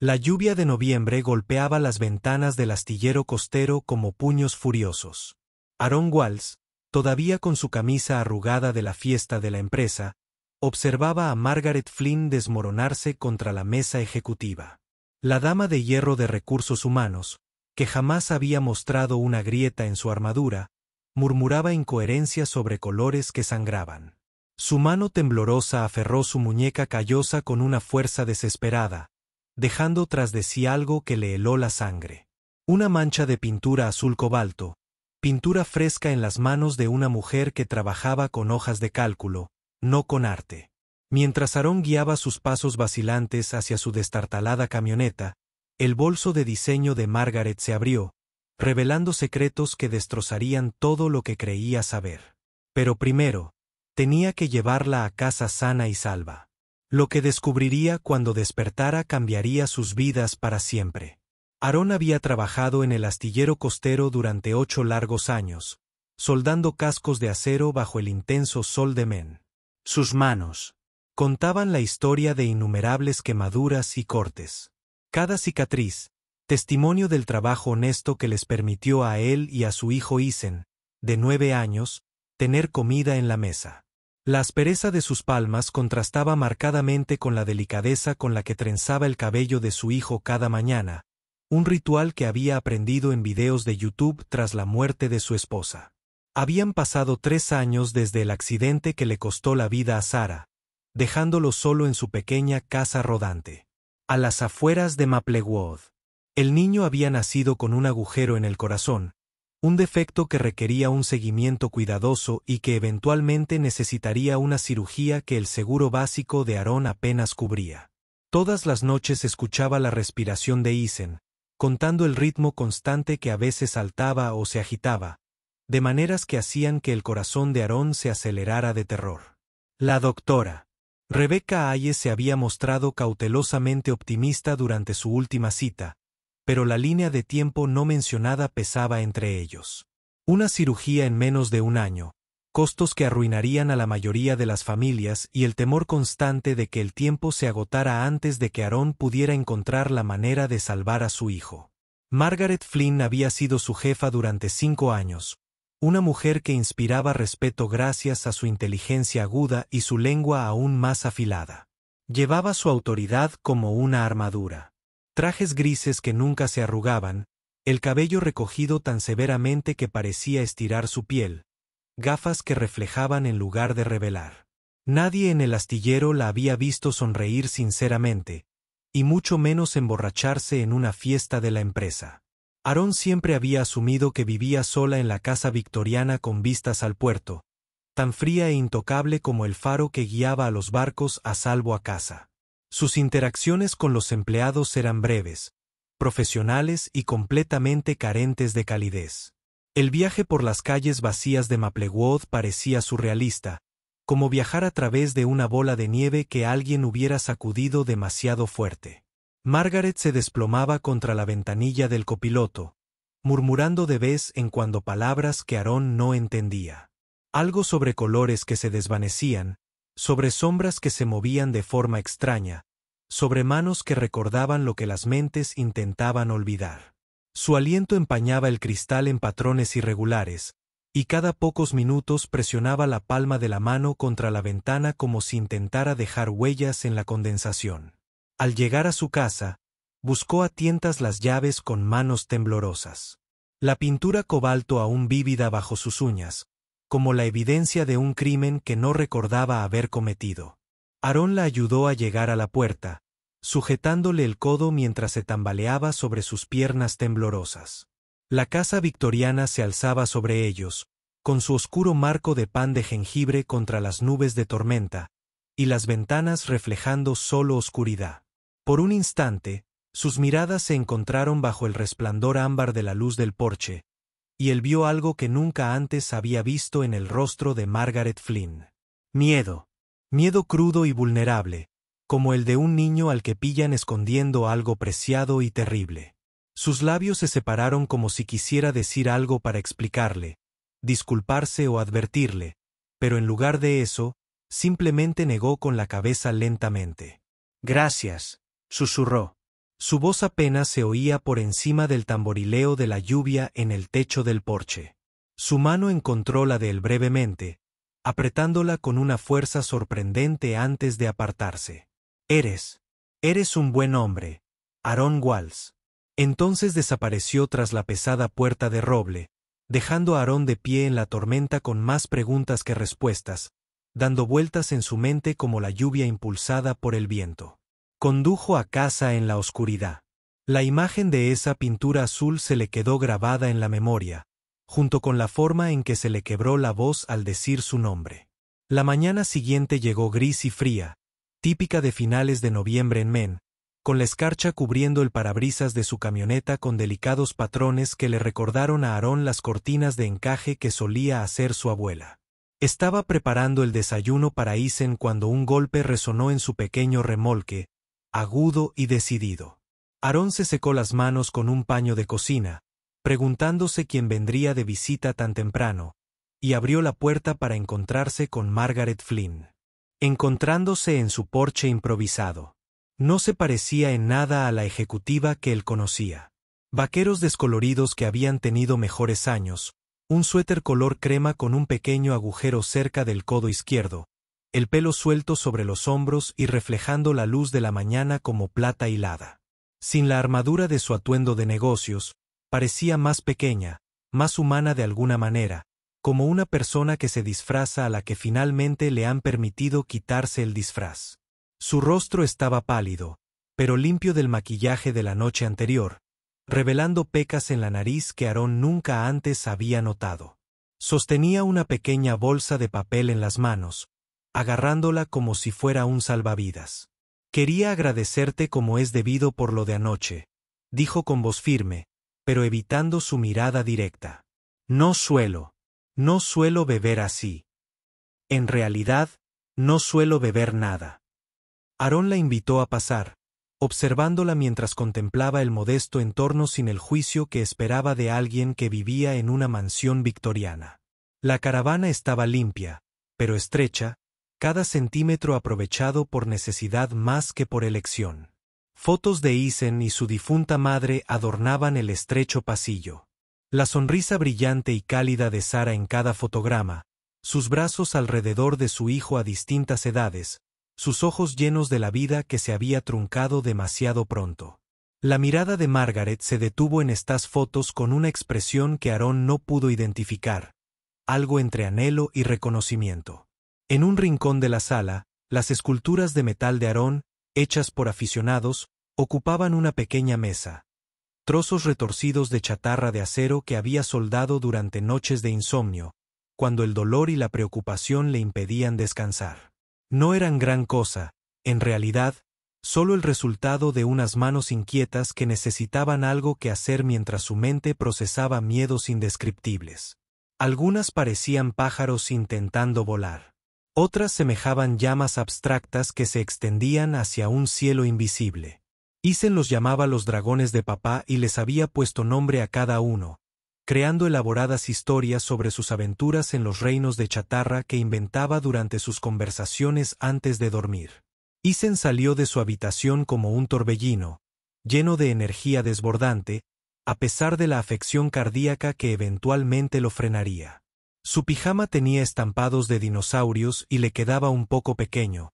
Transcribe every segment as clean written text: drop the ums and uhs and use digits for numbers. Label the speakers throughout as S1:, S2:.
S1: La lluvia de noviembre golpeaba las ventanas del astillero costero como puños furiosos. Aaron Walls, todavía con su camisa arrugada de la fiesta de la empresa, observaba a Margaret Flynn desmoronarse contra la mesa ejecutiva. La dama de hierro de recursos humanos, que jamás había mostrado una grieta en su armadura, murmuraba incoherencias sobre colores que sangraban. Su mano temblorosa aferró su muñeca callosa con una fuerza desesperada, dejando tras de sí algo que le heló la sangre. Una mancha de pintura azul cobalto, pintura fresca en las manos de una mujer que trabajaba con hojas de cálculo, no con arte. Mientras Aaron guiaba sus pasos vacilantes hacia su destartalada camioneta, el bolso de diseño de Margaret se abrió, revelando secretos que destrozarían todo lo que creía saber. Pero primero, tenía que llevarla a casa sana y salva. Lo que descubriría cuando despertara cambiaría sus vidas para siempre. Aaron había trabajado en el astillero costero durante 8 largos años, soldando cascos de acero bajo el intenso sol de Men. Sus manos contaban la historia de innumerables quemaduras y cortes. Cada cicatriz, testimonio del trabajo honesto que les permitió a él y a su hijo Isen, de 9 años, tener comida en la mesa. La aspereza de sus palmas contrastaba marcadamente con la delicadeza con la que trenzaba el cabello de su hijo cada mañana, un ritual que había aprendido en videos de YouTube tras la muerte de su esposa. Habían pasado 3 años desde el accidente que le costó la vida a Sarah, dejándolo solo en su pequeña casa rodante. A las afueras de Maplewood. El niño había nacido con un agujero en el corazón, un defecto que requería un seguimiento cuidadoso y que eventualmente necesitaría una cirugía que el seguro básico de Aaron apenas cubría. Todas las noches escuchaba la respiración de Isen, contando el ritmo constante que a veces saltaba o se agitaba, de maneras que hacían que el corazón de Aaron se acelerara de terror. La doctora Rebecca Ayes se había mostrado cautelosamente optimista durante su última cita, pero la línea de tiempo no mencionada pesaba entre ellos. Una cirugía en menos de 1 año, costos que arruinarían a la mayoría de las familias y el temor constante de que el tiempo se agotara antes de que Aaron pudiera encontrar la manera de salvar a su hijo. Margaret Flynn había sido su jefa durante 5 años, una mujer que inspiraba respeto gracias a su inteligencia aguda y su lengua aún más afilada. Llevaba su autoridad como una armadura. Trajes grises que nunca se arrugaban, el cabello recogido tan severamente que parecía estirar su piel, gafas que reflejaban en lugar de revelar. Nadie en el astillero la había visto sonreír sinceramente, y mucho menos emborracharse en una fiesta de la empresa. Aaron siempre había asumido que vivía sola en la casa victoriana con vistas al puerto, tan fría e intocable como el faro que guiaba a los barcos a salvo a casa. Sus interacciones con los empleados eran breves, profesionales y completamente carentes de calidez. El viaje por las calles vacías de Maplewood parecía surrealista, como viajar a través de una bola de nieve que alguien hubiera sacudido demasiado fuerte. Margaret se desplomaba contra la ventanilla del copiloto, murmurando de vez en cuando palabras que Aaron no entendía. Algo sobre colores que se desvanecían, sobre sombras que se movían de forma extraña, sobre manos que recordaban lo que las mentes intentaban olvidar. Su aliento empañaba el cristal en patrones irregulares, y cada pocos minutos presionaba la palma de la mano contra la ventana como si intentara dejar huellas en la condensación. Al llegar a su casa, buscó a tientas las llaves con manos temblorosas. La pintura cobalto aún vívida bajo sus uñas, como la evidencia de un crimen que no recordaba haber cometido. Aaron la ayudó a llegar a la puerta, sujetándole el codo mientras se tambaleaba sobre sus piernas temblorosas. La casa victoriana se alzaba sobre ellos, con su oscuro marco de pan de jengibre contra las nubes de tormenta, y las ventanas reflejando solo oscuridad. Por un instante, sus miradas se encontraron bajo el resplandor ámbar de la luz del porche, y él vio algo que nunca antes había visto en el rostro de Margaret Flynn. Miedo. Miedo crudo y vulnerable, como el de un niño al que pillan escondiendo algo preciado y terrible. Sus labios se separaron como si quisiera decir algo para explicarle, disculparse o advertirle, pero en lugar de eso, simplemente negó con la cabeza lentamente. «Gracias», susurró. Su voz apenas se oía por encima del tamborileo de la lluvia en el techo del porche. Su mano encontró la de él brevemente, apretándola con una fuerza sorprendente antes de apartarse. Eres un buen hombre, Aaron Walls. Entonces desapareció tras la pesada puerta de roble, dejando a Aaron de pie en la tormenta con más preguntas que respuestas, dando vueltas en su mente como la lluvia impulsada por el viento. Condujo a casa en la oscuridad. La imagen de esa pintura azul se le quedó grabada en la memoria, junto con la forma en que se le quebró la voz al decir su nombre. La mañana siguiente llegó gris y fría, típica de finales de noviembre en Maine, con la escarcha cubriendo el parabrisas de su camioneta con delicados patrones que le recordaron a Aaron las cortinas de encaje que solía hacer su abuela. Estaba preparando el desayuno para Isen cuando un golpe resonó en su pequeño remolque, agudo y decidido. Aaron se secó las manos con un paño de cocina, preguntándose quién vendría de visita tan temprano, y abrió la puerta para encontrarse con Margaret Flynn. Encontrándose en su porche improvisado. No se parecía en nada a la ejecutiva que él conocía. Vaqueros descoloridos que habían tenido mejores años, un suéter color crema con un pequeño agujero cerca del codo izquierdo, el pelo suelto sobre los hombros y reflejando la luz de la mañana como plata hilada. Sin la armadura de su atuendo de negocios, parecía más pequeña, más humana de alguna manera, como una persona que se disfraza a la que finalmente le han permitido quitarse el disfraz. Su rostro estaba pálido, pero limpio del maquillaje de la noche anterior, revelando pecas en la nariz que Aaron nunca antes había notado. Sostenía una pequeña bolsa de papel en las manos, agarrándola como si fuera un salvavidas. Quería agradecerte como es debido por lo de anoche, dijo con voz firme, pero evitando su mirada directa. No suelo beber así. En realidad, no suelo beber nada. Aaron la invitó a pasar, observándola mientras contemplaba el modesto entorno sin el juicio que esperaba de alguien que vivía en una mansión victoriana. La caravana estaba limpia, pero estrecha, cada centímetro aprovechado por necesidad más que por elección. Fotos de Isen y su difunta madre adornaban el estrecho pasillo. La sonrisa brillante y cálida de Sara en cada fotograma, sus brazos alrededor de su hijo a distintas edades, sus ojos llenos de la vida que se había truncado demasiado pronto. La mirada de Margaret se detuvo en estas fotos con una expresión que Aaron no pudo identificar, algo entre anhelo y reconocimiento. En un rincón de la sala, las esculturas de metal de Aaron, hechas por aficionados, ocupaban una pequeña mesa. Trozos retorcidos de chatarra de acero que había soldado durante noches de insomnio, cuando el dolor y la preocupación le impedían descansar. No eran gran cosa, en realidad, solo el resultado de unas manos inquietas que necesitaban algo que hacer mientras su mente procesaba miedos indescriptibles. Algunas parecían pájaros intentando volar. Otras semejaban llamas abstractas que se extendían hacia un cielo invisible. Isen los llamaba los dragones de papá y les había puesto nombre a cada uno, creando elaboradas historias sobre sus aventuras en los reinos de chatarra que inventaba durante sus conversaciones antes de dormir. Isen salió de su habitación como un torbellino, lleno de energía desbordante, a pesar de la afección cardíaca que eventualmente lo frenaría. Su pijama tenía estampados de dinosaurios y le quedaba un poco pequeño,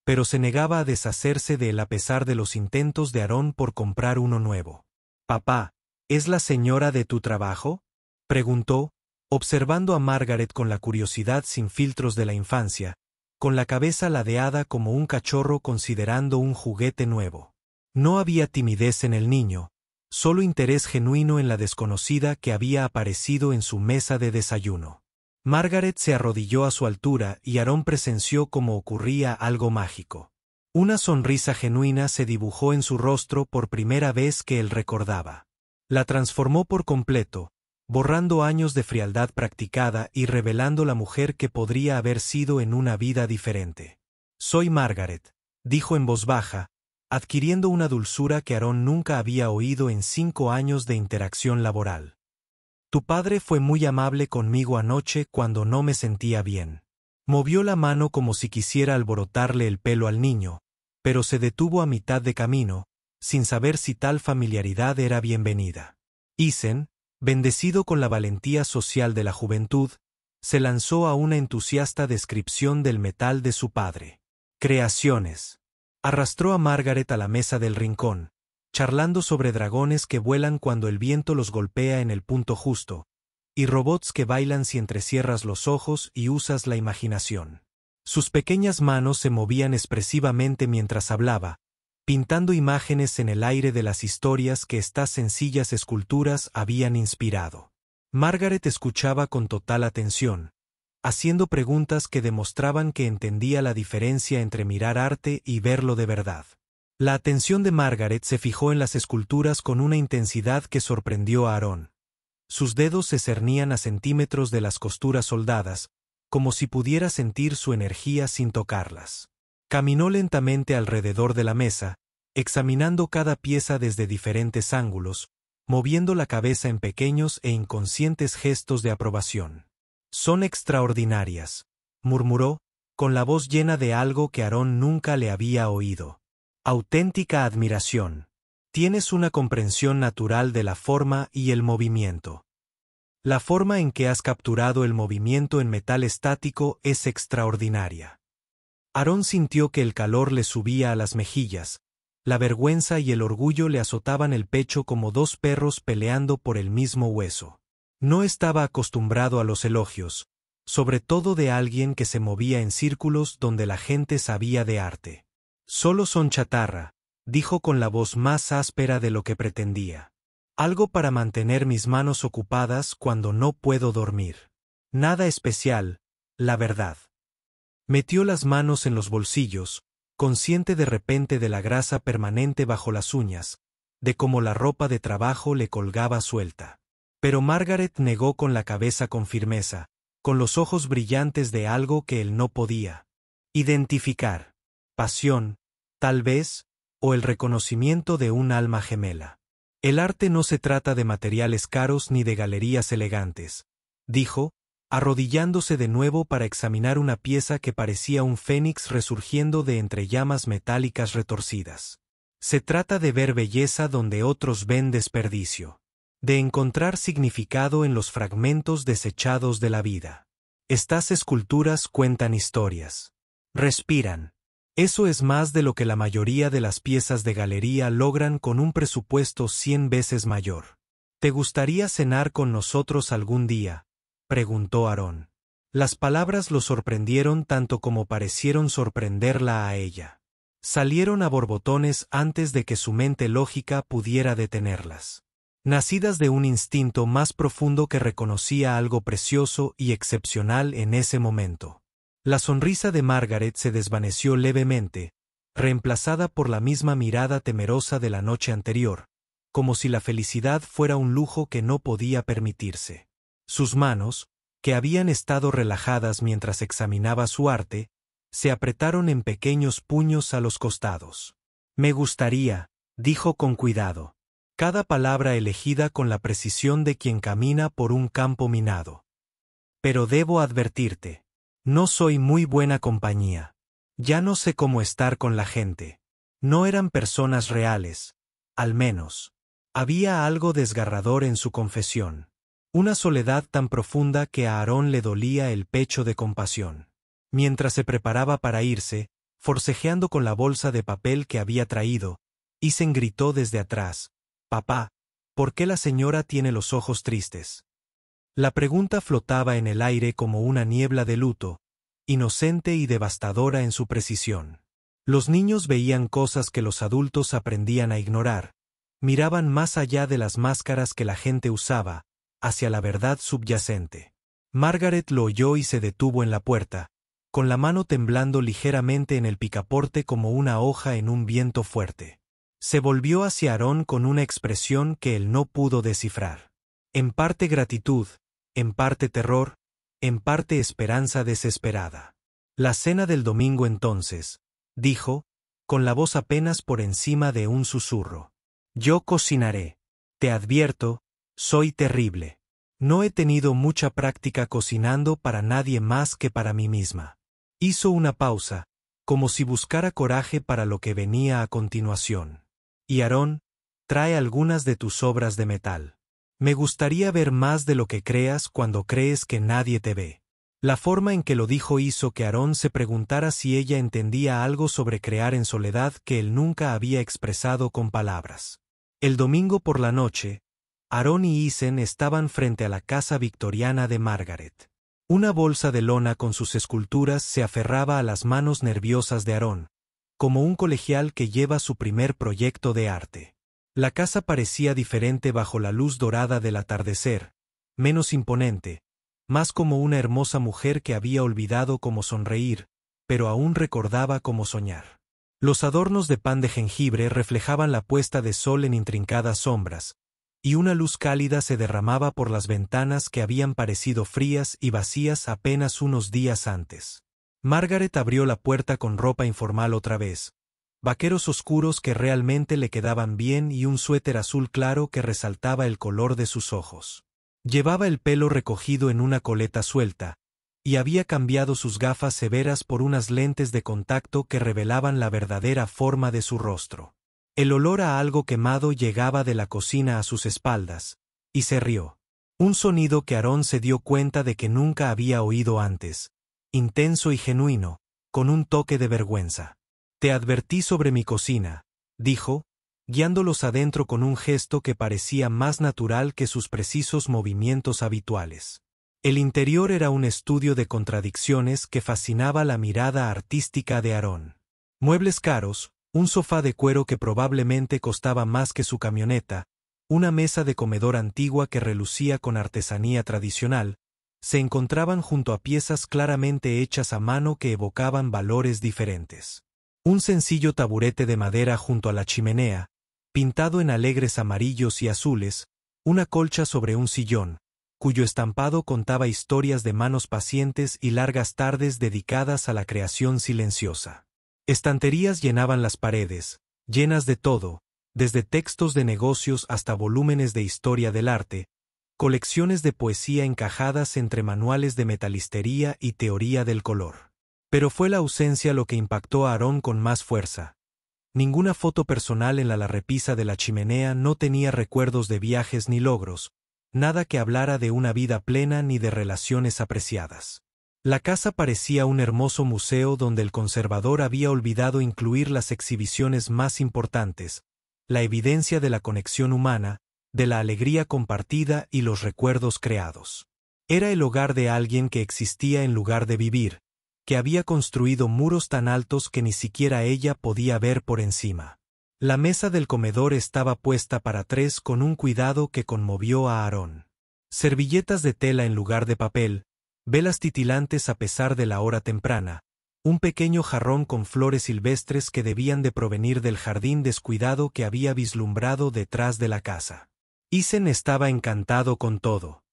S1: pero se negaba a deshacerse de él a pesar de los intentos de Aaron por comprar uno nuevo. «Papá, ¿es la señora de tu trabajo?», preguntó, observando a Margaret con la curiosidad sin filtros de la infancia, con la cabeza ladeada como un cachorro considerando un juguete nuevo. No había timidez en el niño, solo interés genuino en la desconocida que había aparecido en su mesa de desayuno. Margaret se arrodilló a su altura y Aaron presenció cómo ocurría algo mágico. Una sonrisa genuina se dibujó en su rostro por primera vez que él recordaba. La transformó por completo, borrando años de frialdad practicada y revelando la mujer que podría haber sido en una vida diferente. «Soy Margaret», dijo en voz baja, adquiriendo una dulzura que Aaron nunca había oído en 5 años de interacción laboral. «Tu padre fue muy amable conmigo anoche cuando no me sentía bien». Movió la mano como si quisiera alborotarle el pelo al niño, pero se detuvo a mitad de camino, sin saber si tal familiaridad era bienvenida. Isen, bendecido con la valentía social de la juventud, se lanzó a una entusiasta descripción del metal de su padre. Creaciones. Arrastró a Margaret a la mesa del rincón, charlando sobre dragones que vuelan cuando el viento los golpea en el punto justo, y robots que bailan si entrecierras los ojos y usas la imaginación. Sus pequeñas manos se movían expresivamente mientras hablaba, pintando imágenes en el aire de las historias que estas sencillas esculturas habían inspirado. Margaret escuchaba con total atención, haciendo preguntas que demostraban que entendía la diferencia entre mirar arte y verlo de verdad. La atención de Margaret se fijó en las esculturas con una intensidad que sorprendió a Aarón. Sus dedos se cernían a centímetros de las costuras soldadas, como si pudiera sentir su energía sin tocarlas. Caminó lentamente alrededor de la mesa, examinando cada pieza desde diferentes ángulos, moviendo la cabeza en pequeños e inconscientes gestos de aprobación. «Son extraordinarias», murmuró, con la voz llena de algo que Aarón nunca le había oído. «Auténtica admiración. Tienes una comprensión natural de la forma y el movimiento. La forma en que has capturado el movimiento en metal estático es extraordinaria». Aarón sintió que el calor le subía a las mejillas, la vergüenza y el orgullo le azotaban el pecho como dos perros peleando por el mismo hueso. No estaba acostumbrado a los elogios, sobre todo de alguien que se movía en círculos donde la gente sabía de arte. «Solo son chatarra», dijo con la voz más áspera de lo que pretendía. «Algo para mantener mis manos ocupadas cuando no puedo dormir. Nada especial, la verdad». Metió las manos en los bolsillos, consciente de repente de la grasa permanente bajo las uñas, de cómo la ropa de trabajo le colgaba suelta. Pero Margaret negó con la cabeza con firmeza, con los ojos brillantes de algo que él no podía identificar. Pasión, tal vez, o el reconocimiento de un alma gemela. «El arte no se trata de materiales caros ni de galerías elegantes», dijo, arrodillándose de nuevo para examinar una pieza que parecía un fénix resurgiendo de entre llamas metálicas retorcidas. «Se trata de ver belleza donde otros ven desperdicio. De encontrar significado en los fragmentos desechados de la vida. Estas esculturas cuentan historias. Respiran. Eso es más de lo que la mayoría de las piezas de galería logran con un presupuesto 100 veces mayor. ¿Te gustaría cenar con nosotros algún día?», preguntó Aarón. Las palabras lo sorprendieron tanto como parecieron sorprenderla a ella. Salieron a borbotones antes de que su mente lógica pudiera detenerlas. Nacidas de un instinto más profundo que reconocía algo precioso y excepcional en ese momento. La sonrisa de Margaret se desvaneció levemente, reemplazada por la misma mirada temerosa de la noche anterior, como si la felicidad fuera un lujo que no podía permitirse. Sus manos, que habían estado relajadas mientras examinaba su arte, se apretaron en pequeños puños a los costados. «Me gustaría», dijo con cuidado, cada palabra elegida con la precisión de quien camina por un campo minado. «Pero debo advertirte, no soy muy buena compañía. Ya no sé cómo estar con la gente. No eran personas reales, al menos». Había algo desgarrador en su confesión. Una soledad tan profunda que a Aarón le dolía el pecho de compasión. Mientras se preparaba para irse, forcejeando con la bolsa de papel que había traído, Isen gritó desde atrás: «Papá, ¿por qué la señora tiene los ojos tristes?». La pregunta flotaba en el aire como una niebla de luto, inocente y devastadora en su precisión. Los niños veían cosas que los adultos aprendían a ignorar, miraban más allá de las máscaras que la gente usaba, hacia la verdad subyacente. Margaret lo oyó y se detuvo en la puerta, con la mano temblando ligeramente en el picaporte como una hoja en un viento fuerte. Se volvió hacia Aarón con una expresión que él no pudo descifrar. En parte gratitud, en parte terror, en parte esperanza desesperada. «La cena del domingo entonces», dijo, con la voz apenas por encima de un susurro. «Yo cocinaré. Te advierto, soy terrible. No he tenido mucha práctica cocinando para nadie más que para mí misma». Hizo una pausa, como si buscara coraje para lo que venía a continuación. Y Aarón, trae algunas de tus obras de metal. Me gustaría ver más de lo que creas cuando crees que nadie te ve. La forma en que lo dijo hizo que Aarón se preguntara si ella entendía algo sobre crear en soledad que él nunca había expresado con palabras. El domingo por la noche, Aarón y Isen estaban frente a la casa victoriana de Margaret. Una bolsa de lona con sus esculturas se aferraba a las manos nerviosas de Aarón, como un colegial que lleva su primer proyecto de arte. La casa parecía diferente bajo la luz dorada del atardecer, menos imponente, más como una hermosa mujer que había olvidado cómo sonreír, pero aún recordaba cómo soñar. Los adornos de pan de jengibre reflejaban la puesta de sol en intrincadas sombras, y una luz cálida se derramaba por las ventanas que habían parecido frías y vacías apenas unos días antes. Margaret abrió la puerta con ropa informal otra vez, vaqueros oscuros que realmente le quedaban bien y un suéter azul claro que resaltaba el color de sus ojos. Llevaba el pelo recogido en una coleta suelta, y había cambiado sus gafas severas por unas lentes de contacto que revelaban la verdadera forma de su rostro. El olor a algo quemado llegaba de la cocina a sus espaldas, y se rió. Un sonido que Aarón se dio cuenta de que nunca había oído antes, intenso y genuino, con un toque de vergüenza. Te advertí sobre mi cocina, dijo, guiándolos adentro con un gesto que parecía más natural que sus precisos movimientos habituales. El interior era un estudio de contradicciones que fascinaba la mirada artística de Aarón. Muebles caros, un sofá de cuero que probablemente costaba más que su camioneta, una mesa de comedor antigua que relucía con artesanía tradicional, se encontraban junto a piezas claramente hechas a mano que evocaban valores diferentes. Un sencillo taburete de madera junto a la chimenea, pintado en alegres amarillos y azules, una colcha sobre un sillón, cuyo estampado contaba historias de manos pacientes y largas tardes dedicadas a la creación silenciosa. Estanterías llenaban las paredes, llenas de todo, desde textos de negocios hasta volúmenes de historia del arte, colecciones de poesía encajadas entre manuales de metalistería y teoría del color. Pero fue la ausencia lo que impactó a Aarón con más fuerza. Ninguna foto personal en la repisa de la chimenea no tenía recuerdos de viajes ni logros, nada que hablara de una vida plena ni de relaciones apreciadas. La casa parecía un hermoso museo donde el conservador había olvidado incluir las exhibiciones más importantes, la evidencia de la conexión humana, de la alegría compartida y los recuerdos creados. Era el hogar de alguien que existía en lugar de vivir, que había construido muros tan altos que ni siquiera ella podía ver por encima. La mesa del comedor estaba puesta para tres con un cuidado que conmovió a Aarón. Servilletas de tela en lugar de papel, velas titilantes a pesar de la hora temprana, un pequeño jarrón con flores silvestres que debían de provenir del jardín descuidado que había vislumbrado detrás de la casa. Isen estaba encantado con todo.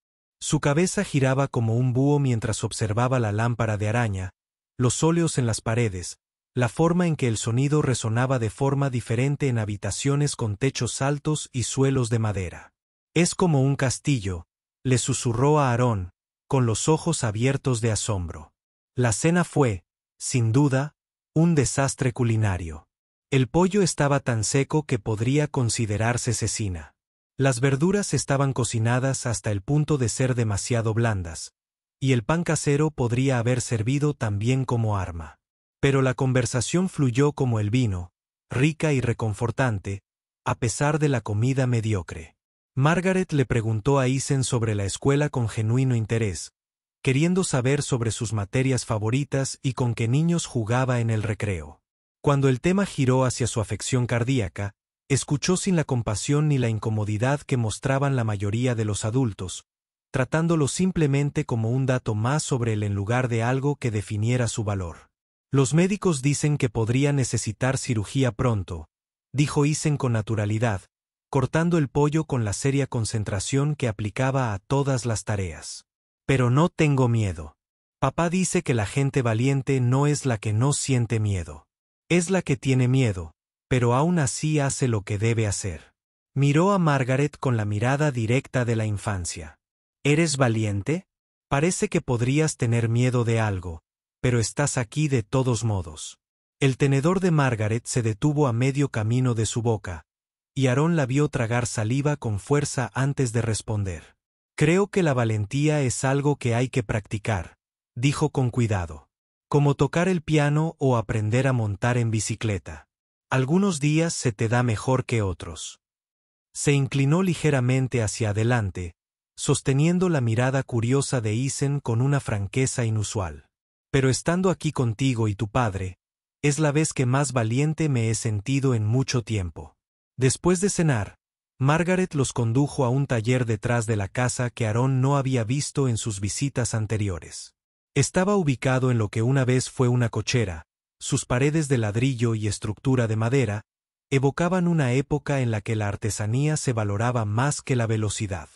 S1: Su cabeza giraba como un búho mientras observaba la lámpara de araña, los óleos en las paredes, la forma en que el sonido resonaba de forma diferente en habitaciones con techos altos y suelos de madera. Es como un castillo, le susurró a Aarón, con los ojos abiertos de asombro. La cena fue, sin duda, un desastre culinario. El pollo estaba tan seco que podría considerarse cecina. Las verduras estaban cocinadas hasta el punto de ser demasiado blandas, y el pan casero podría haber servido también como arma. Pero la conversación fluyó como el vino, rica y reconfortante, a pesar de la comida mediocre. Margaret le preguntó a Isen sobre la escuela con genuino interés, queriendo saber sobre sus materias favoritas y con qué niños jugaba en el recreo. Cuando el tema giró hacia su afección cardíaca, escuchó sin la compasión ni la incomodidad que mostraban la mayoría de los adultos, tratándolo simplemente como un dato más sobre él en lugar de algo que definiera su valor. Los médicos dicen que podría necesitar cirugía pronto, dijo Isen con naturalidad, cortando el pollo con la seria concentración que aplicaba a todas las tareas. Pero no tengo miedo. Papá dice que la gente valiente no es la que no siente miedo. Es la que tiene miedo, pero aún así hace lo que debe hacer. Miró a Margaret con la mirada directa de la infancia. ¿Eres valiente? Parece que podrías tener miedo de algo, pero estás aquí de todos modos. El tenedor de Margaret se detuvo a medio camino de su boca, y Aarón la vio tragar saliva con fuerza antes de responder. Creo que la valentía es algo que hay que practicar, dijo con cuidado. Como tocar el piano o aprender a montar en bicicleta. Algunos días se te da mejor que otros. Se inclinó ligeramente hacia adelante, sosteniendo la mirada curiosa de Isen con una franqueza inusual. Pero estando aquí contigo y tu padre, es la vez que más valiente me he sentido en mucho tiempo. Después de cenar, Margaret los condujo a un taller detrás de la casa que Aarón no había visto en sus visitas anteriores. Estaba ubicado en lo que una vez fue una cochera, sus paredes de ladrillo y estructura de madera evocaban una época en la que la artesanía se valoraba más que la velocidad.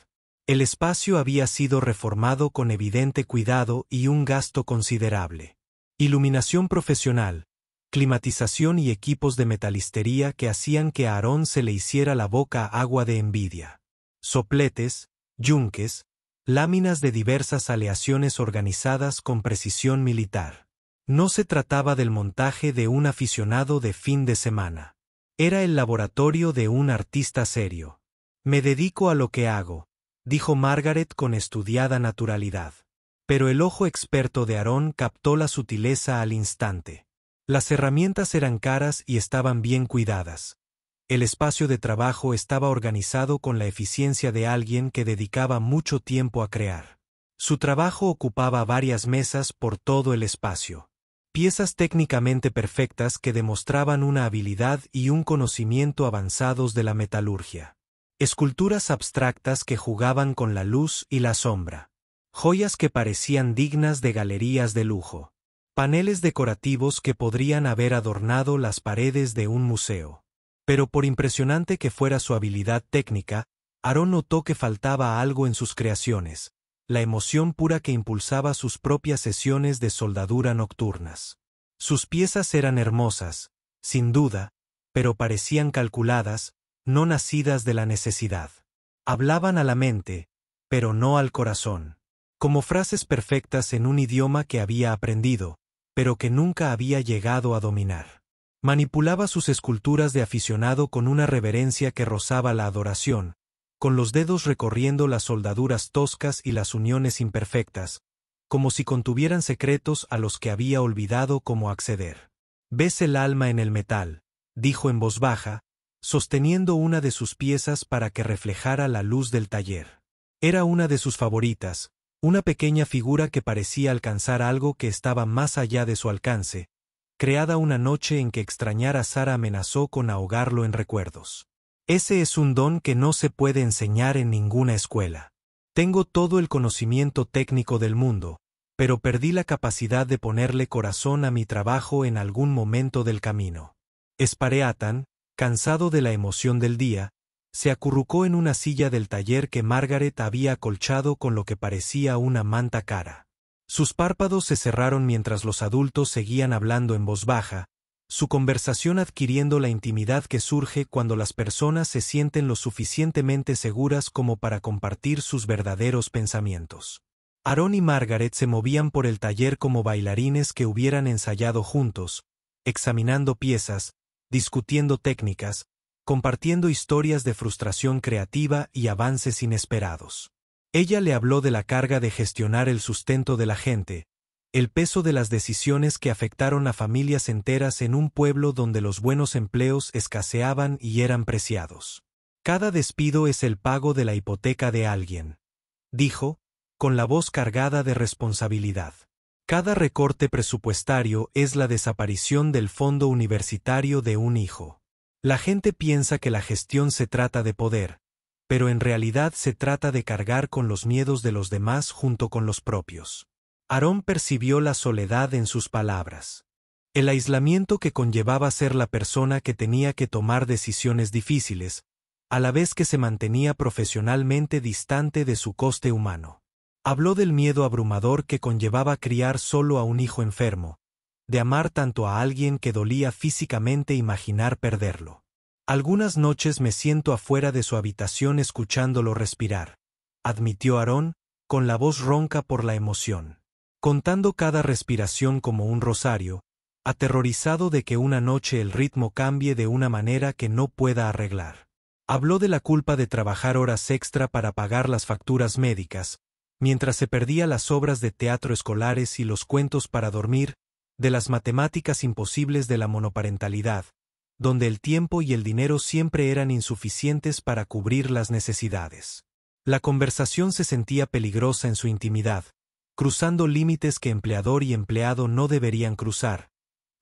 S1: El espacio había sido reformado con evidente cuidado y un gasto considerable. Iluminación profesional, climatización y equipos de metalistería que hacían que a Aarón se le hiciera la boca agua de envidia. Sopletes, yunques, láminas de diversas aleaciones organizadas con precisión militar. No se trataba del montaje de un aficionado de fin de semana. Era el laboratorio de un artista serio. Me dedico a lo que hago, dijo Margaret con estudiada naturalidad. Pero el ojo experto de Aarón captó la sutileza al instante. Las herramientas eran caras y estaban bien cuidadas. El espacio de trabajo estaba organizado con la eficiencia de alguien que dedicaba mucho tiempo a crear. Su trabajo ocupaba varias mesas por todo el espacio. Piezas técnicamente perfectas que demostraban una habilidad y un conocimiento avanzados de la metalurgia. Esculturas abstractas que jugaban con la luz y la sombra. Joyas que parecían dignas de galerías de lujo. Paneles decorativos que podrían haber adornado las paredes de un museo. Pero por impresionante que fuera su habilidad técnica, Aarón notó que faltaba algo en sus creaciones, la emoción pura que impulsaba sus propias sesiones de soldadura nocturnas. Sus piezas eran hermosas, sin duda, pero parecían calculadas, no nacidas de la necesidad. Hablaban a la mente, pero no al corazón. Como frases perfectas en un idioma que había aprendido, pero que nunca había llegado a dominar. Manipulaba sus esculturas de aficionado con una reverencia que rozaba la adoración, con los dedos recorriendo las soldaduras toscas y las uniones imperfectas, como si contuvieran secretos a los que había olvidado cómo acceder. «Ves el alma en el metal», dijo en voz baja, sosteniendo una de sus piezas para que reflejara la luz del taller. Era una de sus favoritas, una pequeña figura que parecía alcanzar algo que estaba más allá de su alcance, creada una noche en que extrañar a Sara amenazó con ahogarlo en recuerdos. Ese es un don que no se puede enseñar en ninguna escuela. Tengo todo el conocimiento técnico del mundo, pero perdí la capacidad de ponerle corazón a mi trabajo en algún momento del camino. Spareatan, cansado de la emoción del día, se acurrucó en una silla del taller que Margaret había acolchado con lo que parecía una manta cara. Sus párpados se cerraron mientras los adultos seguían hablando en voz baja, su conversación adquiriendo la intimidad que surge cuando las personas se sienten lo suficientemente seguras como para compartir sus verdaderos pensamientos. Aarón y Margaret se movían por el taller como bailarines que hubieran ensayado juntos, examinando piezas, discutiendo técnicas, compartiendo historias de frustración creativa y avances inesperados. Ella le habló de la carga de gestionar el sustento de la gente, el peso de las decisiones que afectaron a familias enteras en un pueblo donde los buenos empleos escaseaban y eran preciados. Cada despido es el pago de la hipoteca de alguien, dijo, con la voz cargada de responsabilidad. Cada recorte presupuestario es la desaparición del fondo universitario de un hijo. La gente piensa que la gestión se trata de poder, pero en realidad se trata de cargar con los miedos de los demás junto con los propios. Aarón percibió la soledad en sus palabras. El aislamiento que conllevaba ser la persona que tenía que tomar decisiones difíciles, a la vez que se mantenía profesionalmente distante de su coste humano. Habló del miedo abrumador que conllevaba criar solo a un hijo enfermo, de amar tanto a alguien que dolía físicamente imaginar perderlo. Algunas noches me siento afuera de su habitación escuchándolo respirar, admitió Aarón, con la voz ronca por la emoción. Contando cada respiración como un rosario, aterrorizado de que una noche el ritmo cambie de una manera que no pueda arreglar. Habló de la culpa de trabajar horas extra para pagar las facturas médicas, mientras se perdía las obras de teatro escolares y los cuentos para dormir, de las matemáticas imposibles de la monoparentalidad, donde el tiempo y el dinero siempre eran insuficientes para cubrir las necesidades. La conversación se sentía peligrosa en su intimidad, cruzando límites que empleador y empleado no deberían cruzar,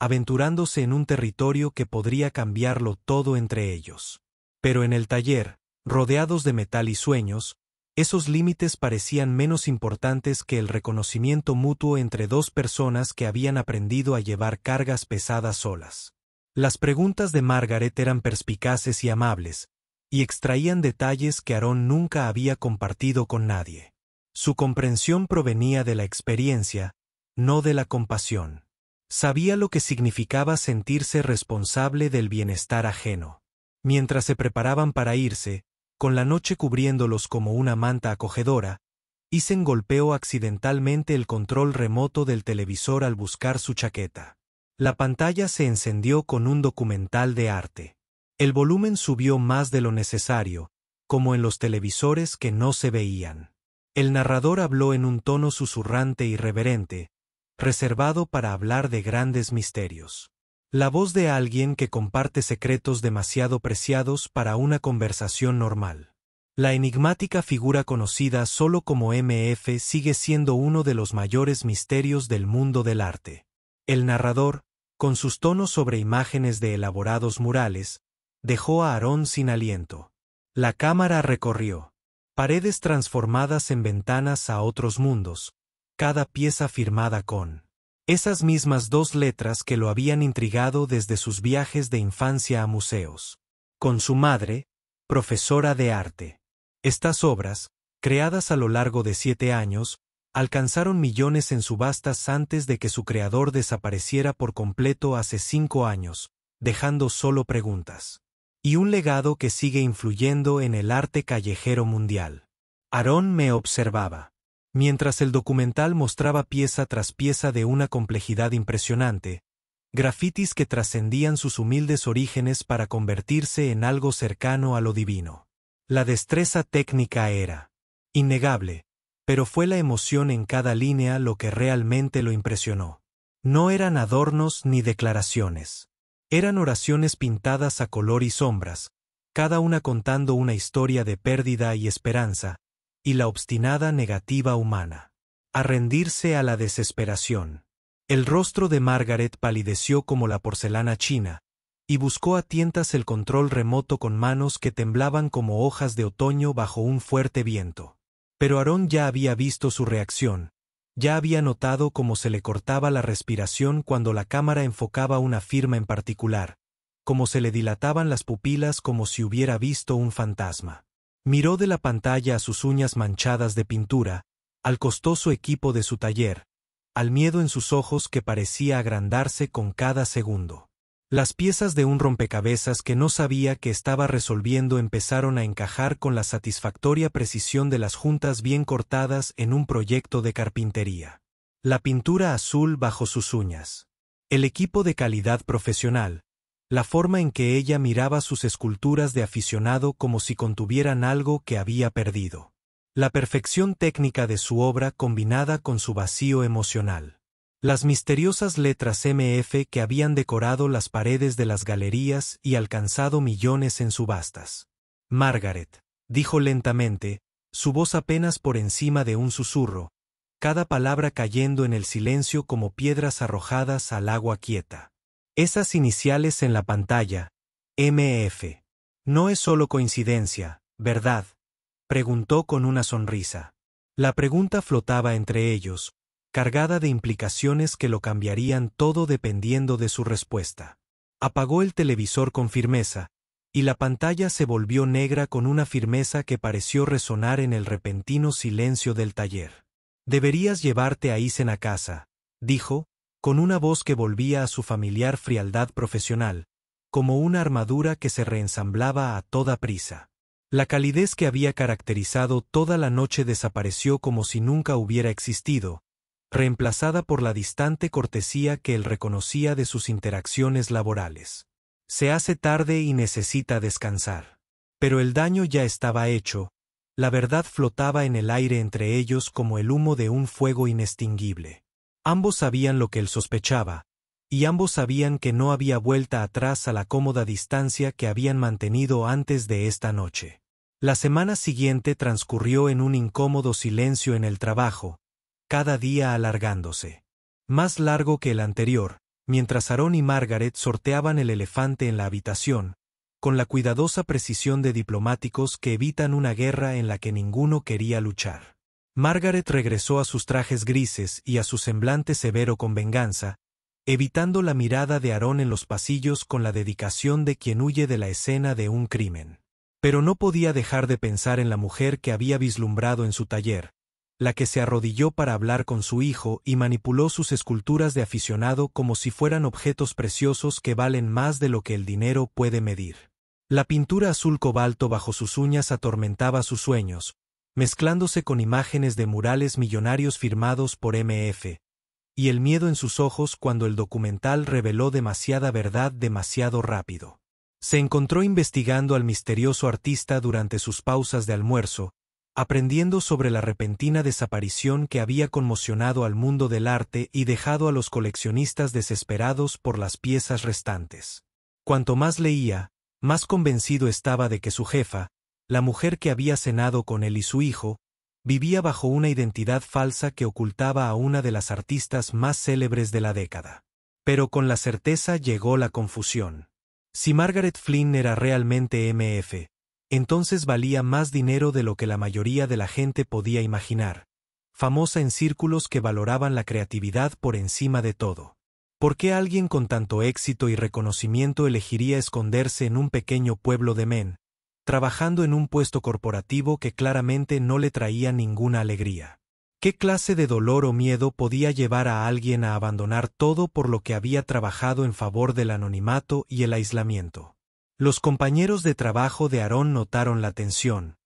S1: aventurándose en un territorio que podría cambiarlo todo entre ellos. Pero en el taller, rodeados de metal y sueños, esos límites parecían menos importantes que el reconocimiento mutuo entre dos personas que habían aprendido a llevar cargas pesadas solas. Las preguntas de Margaret eran perspicaces y amables, y extraían detalles que Aaron nunca había compartido con nadie. Su comprensión provenía de la experiencia, no de la compasión. Sabía lo que significaba sentirse responsable del bienestar ajeno. Mientras se preparaban para irse, con la noche cubriéndolos como una manta acogedora, Isen golpeó accidentalmente el control remoto del televisor al buscar su chaqueta. La pantalla se encendió con un documental de arte. El volumen subió más de lo necesario, como en los televisores que no se veían. El narrador habló en un tono susurrante y reverente, reservado para hablar de grandes misterios. La voz de alguien que comparte secretos demasiado preciados para una conversación normal. La enigmática figura conocida solo como MF sigue siendo uno de los mayores misterios del mundo del arte. El narrador, con sus tonos sobre imágenes de elaborados murales, dejó a Aaron sin aliento. La cámara recorrió paredes transformadas en ventanas a otros mundos, cada pieza firmada con esas mismas dos letras que lo habían intrigado desde sus viajes de infancia a museos. Con su madre, profesora de arte. Estas obras, creadas a lo largo de 7 años, alcanzaron millones en subastas antes de que su creador desapareciera por completo hace 5 años, dejando solo preguntas. Y un legado que sigue influyendo en el arte callejero mundial. Aaron me observaba. Mientras el documental mostraba pieza tras pieza de una complejidad impresionante, grafitis que trascendían sus humildes orígenes para convertirse en algo cercano a lo divino. La destreza técnica era innegable, pero fue la emoción en cada línea lo que realmente lo impresionó. No eran adornos ni declaraciones. Eran oraciones pintadas a color y sombras, cada una contando una historia de pérdida y esperanza, y la obstinada negativa humana. A rendirse a la desesperación. El rostro de Margaret palideció como la porcelana china, y buscó a tientas el control remoto con manos que temblaban como hojas de otoño bajo un fuerte viento. Pero Aaron ya había visto su reacción, ya había notado cómo se le cortaba la respiración cuando la cámara enfocaba una firma en particular, cómo se le dilataban las pupilas como si hubiera visto un fantasma. Miró de la pantalla a sus uñas manchadas de pintura, al costoso equipo de su taller, al miedo en sus ojos que parecía agrandarse con cada segundo. Las piezas de un rompecabezas que no sabía que estaba resolviendo empezaron a encajar con la satisfactoria precisión de las juntas bien cortadas en un proyecto de carpintería. La pintura azul bajo sus uñas. El equipo de calidad profesional. La forma en que ella miraba sus esculturas de aficionado como si contuvieran algo que había perdido. La perfección técnica de su obra combinada con su vacío emocional. Las misteriosas letras MF que habían decorado las paredes de las galerías y alcanzado millones en subastas. Margaret, dijo lentamente, su voz apenas por encima de un susurro, cada palabra cayendo en el silencio como piedras arrojadas al agua quieta. Esas iniciales en la pantalla, MF. No es solo coincidencia, ¿verdad? Preguntó con una sonrisa. La pregunta flotaba entre ellos, cargada de implicaciones que lo cambiarían todo dependiendo de su respuesta. Apagó el televisor con firmeza, y la pantalla se volvió negra con una firmeza que pareció resonar en el repentino silencio del taller. Deberías llevarte a Isen a casa, dijo, con una voz que volvía a su familiar frialdad profesional, como una armadura que se reensamblaba a toda prisa. La calidez que había caracterizado toda la noche desapareció como si nunca hubiera existido, reemplazada por la distante cortesía que él reconocía de sus interacciones laborales. Se hace tarde y necesita descansar. Pero el daño ya estaba hecho, la verdad flotaba en el aire entre ellos como el humo de un fuego inextinguible. Ambos sabían lo que él sospechaba, y ambos sabían que no había vuelta atrás a la cómoda distancia que habían mantenido antes de esta noche. La semana siguiente transcurrió en un incómodo silencio en el trabajo, cada día alargándose. Más largo que el anterior, mientras Aaron y Margaret sorteaban el elefante en la habitación, con la cuidadosa precisión de diplomáticos que evitan una guerra en la que ninguno quería luchar. Margaret regresó a sus trajes grises y a su semblante severo con venganza, evitando la mirada de Aaron en los pasillos con la dedicación de quien huye de la escena de un crimen. Pero no podía dejar de pensar en la mujer que había vislumbrado en su taller, la que se arrodilló para hablar con su hijo y manipuló sus esculturas de aficionado como si fueran objetos preciosos que valen más de lo que el dinero puede medir. La pintura azul cobalto bajo sus uñas atormentaba sus sueños, mezclándose con imágenes de murales millonarios firmados por M.F., y el miedo en sus ojos cuando el documental reveló demasiada verdad demasiado rápido. Se encontró investigando al misterioso artista durante sus pausas de almuerzo, aprendiendo sobre la repentina desaparición que había conmocionado al mundo del arte y dejado a los coleccionistas desesperados por las piezas restantes. Cuanto más leía, más convencido estaba de que su jefa, la mujer que había cenado con él y su hijo, vivía bajo una identidad falsa que ocultaba a una de las artistas más célebres de la década. Pero con la certeza llegó la confusión. Si Margaret Flynn era realmente M.F., entonces valía más dinero de lo que la mayoría de la gente podía imaginar, famosa en círculos que valoraban la creatividad por encima de todo. ¿Por qué alguien con tanto éxito y reconocimiento elegiría esconderse en un pequeño pueblo de Maine, trabajando en un puesto corporativo que claramente no le traía ninguna alegría? ¿Qué clase de dolor o miedo podía llevar a alguien a abandonar todo por lo que había trabajado en favor del anonimato y el aislamiento? Los compañeros de trabajo de Aaron notaron la tensión.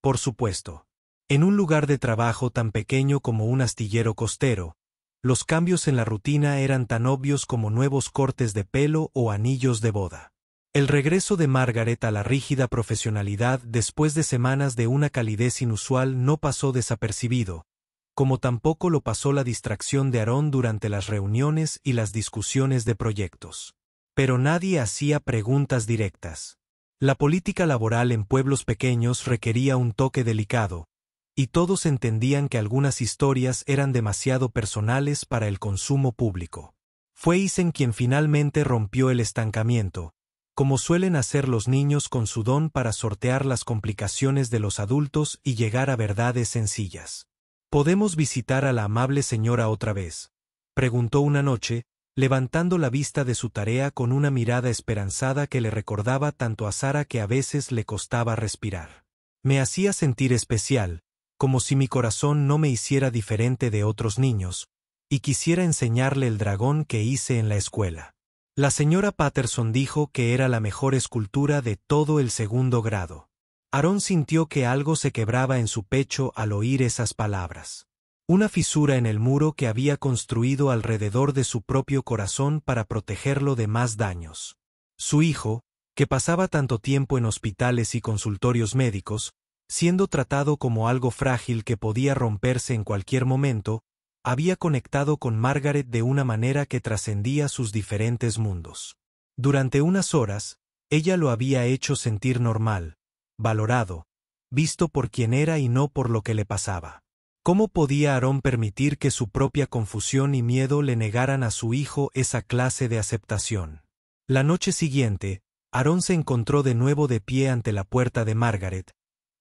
S1: Por supuesto. En un lugar de trabajo tan pequeño como un astillero costero, los cambios en la rutina eran tan obvios como nuevos cortes de pelo o anillos de boda. El regreso de Margaret a la rígida profesionalidad después de semanas de una calidez inusual no pasó desapercibido, como tampoco lo pasó la distracción de Aaron durante las reuniones y las discusiones de proyectos. Pero nadie hacía preguntas directas. La política laboral en pueblos pequeños requería un toque delicado, y todos entendían que algunas historias eran demasiado personales para el consumo público. Fue Eisen quien finalmente rompió el estancamiento, como suelen hacer los niños con su don para sortear las complicaciones de los adultos y llegar a verdades sencillas. ¿Podemos visitar a la amable señora otra vez?, preguntó una noche, levantando la vista de su tarea con una mirada esperanzada que le recordaba tanto a Sara que a veces le costaba respirar. Me hacía sentir especial, como si mi corazón no me hiciera diferente de otros niños, y quisiera enseñarle el dragón que hice en la escuela. La señora Patterson dijo que era la mejor escultura de todo el segundo grado. Aaron sintió que algo se quebraba en su pecho al oír esas palabras. Una fisura en el muro que había construido alrededor de su propio corazón para protegerlo de más daños. Su hijo, que pasaba tanto tiempo en hospitales y consultorios médicos, siendo tratado como algo frágil que podía romperse en cualquier momento, había conectado con Margaret de una manera que trascendía sus diferentes mundos. Durante unas horas, ella lo había hecho sentir normal, valorado, visto por quien era y no por lo que le pasaba. ¿Cómo podía Aaron permitir que su propia confusión y miedo le negaran a su hijo esa clase de aceptación? La noche siguiente, Aaron se encontró de nuevo de pie ante la puerta de Margaret,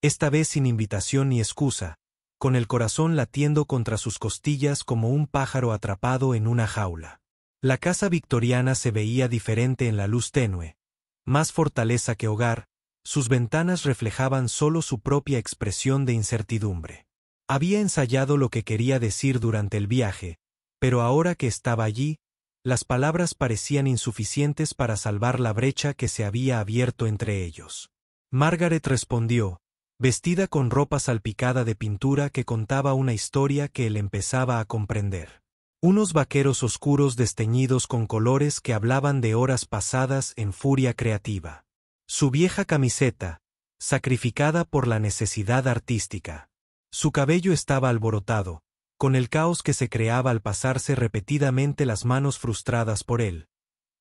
S1: esta vez sin invitación ni excusa, con el corazón latiendo contra sus costillas como un pájaro atrapado en una jaula. La casa victoriana se veía diferente en la luz tenue, más fortaleza que hogar, sus ventanas reflejaban solo su propia expresión de incertidumbre. Había ensayado lo que quería decir durante el viaje, pero ahora que estaba allí, las palabras parecían insuficientes para salvar la brecha que se había abierto entre ellos. Margaret respondió, vestida con ropa salpicada de pintura que contaba una historia que él empezaba a comprender. Unos vaqueros oscuros desteñidos con colores que hablaban de horas pasadas en furia creativa. Su vieja camiseta, sacrificada por la necesidad artística. Su cabello estaba alborotado, con el caos que se creaba al pasarse repetidamente las manos frustradas por él,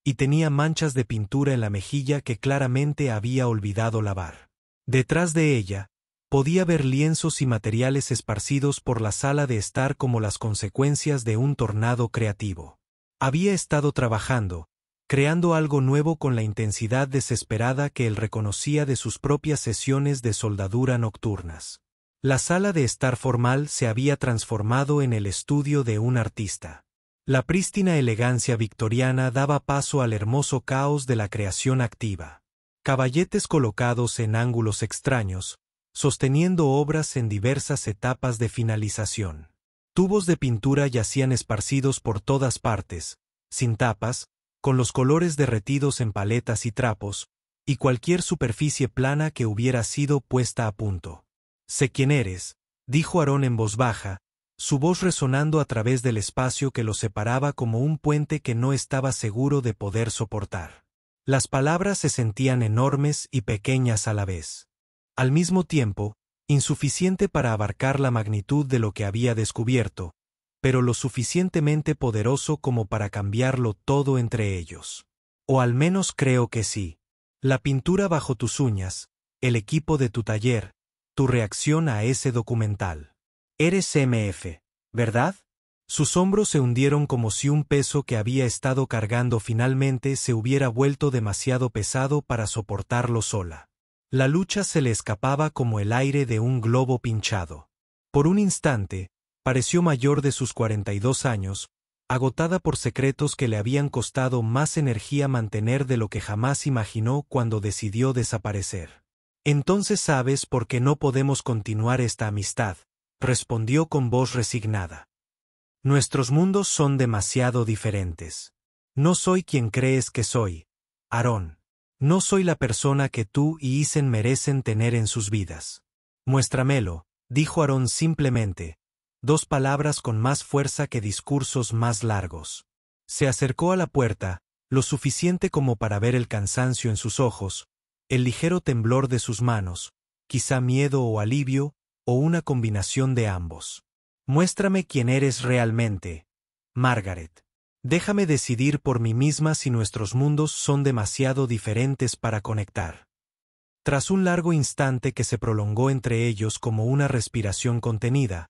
S1: y tenía manchas de pintura en la mejilla que claramente había olvidado lavar. Detrás de ella, podía ver lienzos y materiales esparcidos por la sala de estar como las consecuencias de un tornado creativo. Había estado trabajando, creando algo nuevo con la intensidad desesperada que él reconocía de sus propias sesiones de soldadura nocturnas. La sala de estar formal se había transformado en el estudio de un artista. La prístina elegancia victoriana daba paso al hermoso caos de la creación activa. Caballetes colocados en ángulos extraños, sosteniendo obras en diversas etapas de finalización. Tubos de pintura yacían esparcidos por todas partes, sin tapas, con los colores derretidos en paletas y trapos, y cualquier superficie plana que hubiera sido puesta a punto. «Sé quién eres», dijo Aarón en voz baja, su voz resonando a través del espacio que lo separaba como un puente que no estaba seguro de poder soportar. Las palabras se sentían enormes y pequeñas a la vez. Al mismo tiempo, insuficiente para abarcar la magnitud de lo que había descubierto, pero lo suficientemente poderoso como para cambiarlo todo entre ellos. O al menos creo que sí. La pintura bajo tus uñas, el equipo de tu taller, tu reacción a ese documental. Eres MF, ¿verdad? Sus hombros se hundieron como si un peso que había estado cargando finalmente se hubiera vuelto demasiado pesado para soportarlo sola. La lucha se le escapaba como el aire de un globo pinchado. Por un instante, pareció mayor de sus 42 años, agotada por secretos que le habían costado más energía mantener de lo que jamás imaginó cuando decidió desaparecer. «Entonces sabes por qué no podemos continuar esta amistad», respondió con voz resignada. «Nuestros mundos son demasiado diferentes. No soy quien crees que soy, Aarón. No soy la persona que tú y Isen merecen tener en sus vidas». «Muéstramelo», dijo Aarón simplemente, 2 palabras con más fuerza que discursos más largos. Se acercó a la puerta, lo suficiente como para ver el cansancio en sus ojos, el ligero temblor de sus manos, quizá miedo o alivio, o una combinación de ambos. «Muéstrame quién eres realmente, Margaret. Déjame decidir por mí misma si nuestros mundos son demasiado diferentes para conectar». Tras un largo instante que se prolongó entre ellos como una respiración contenida,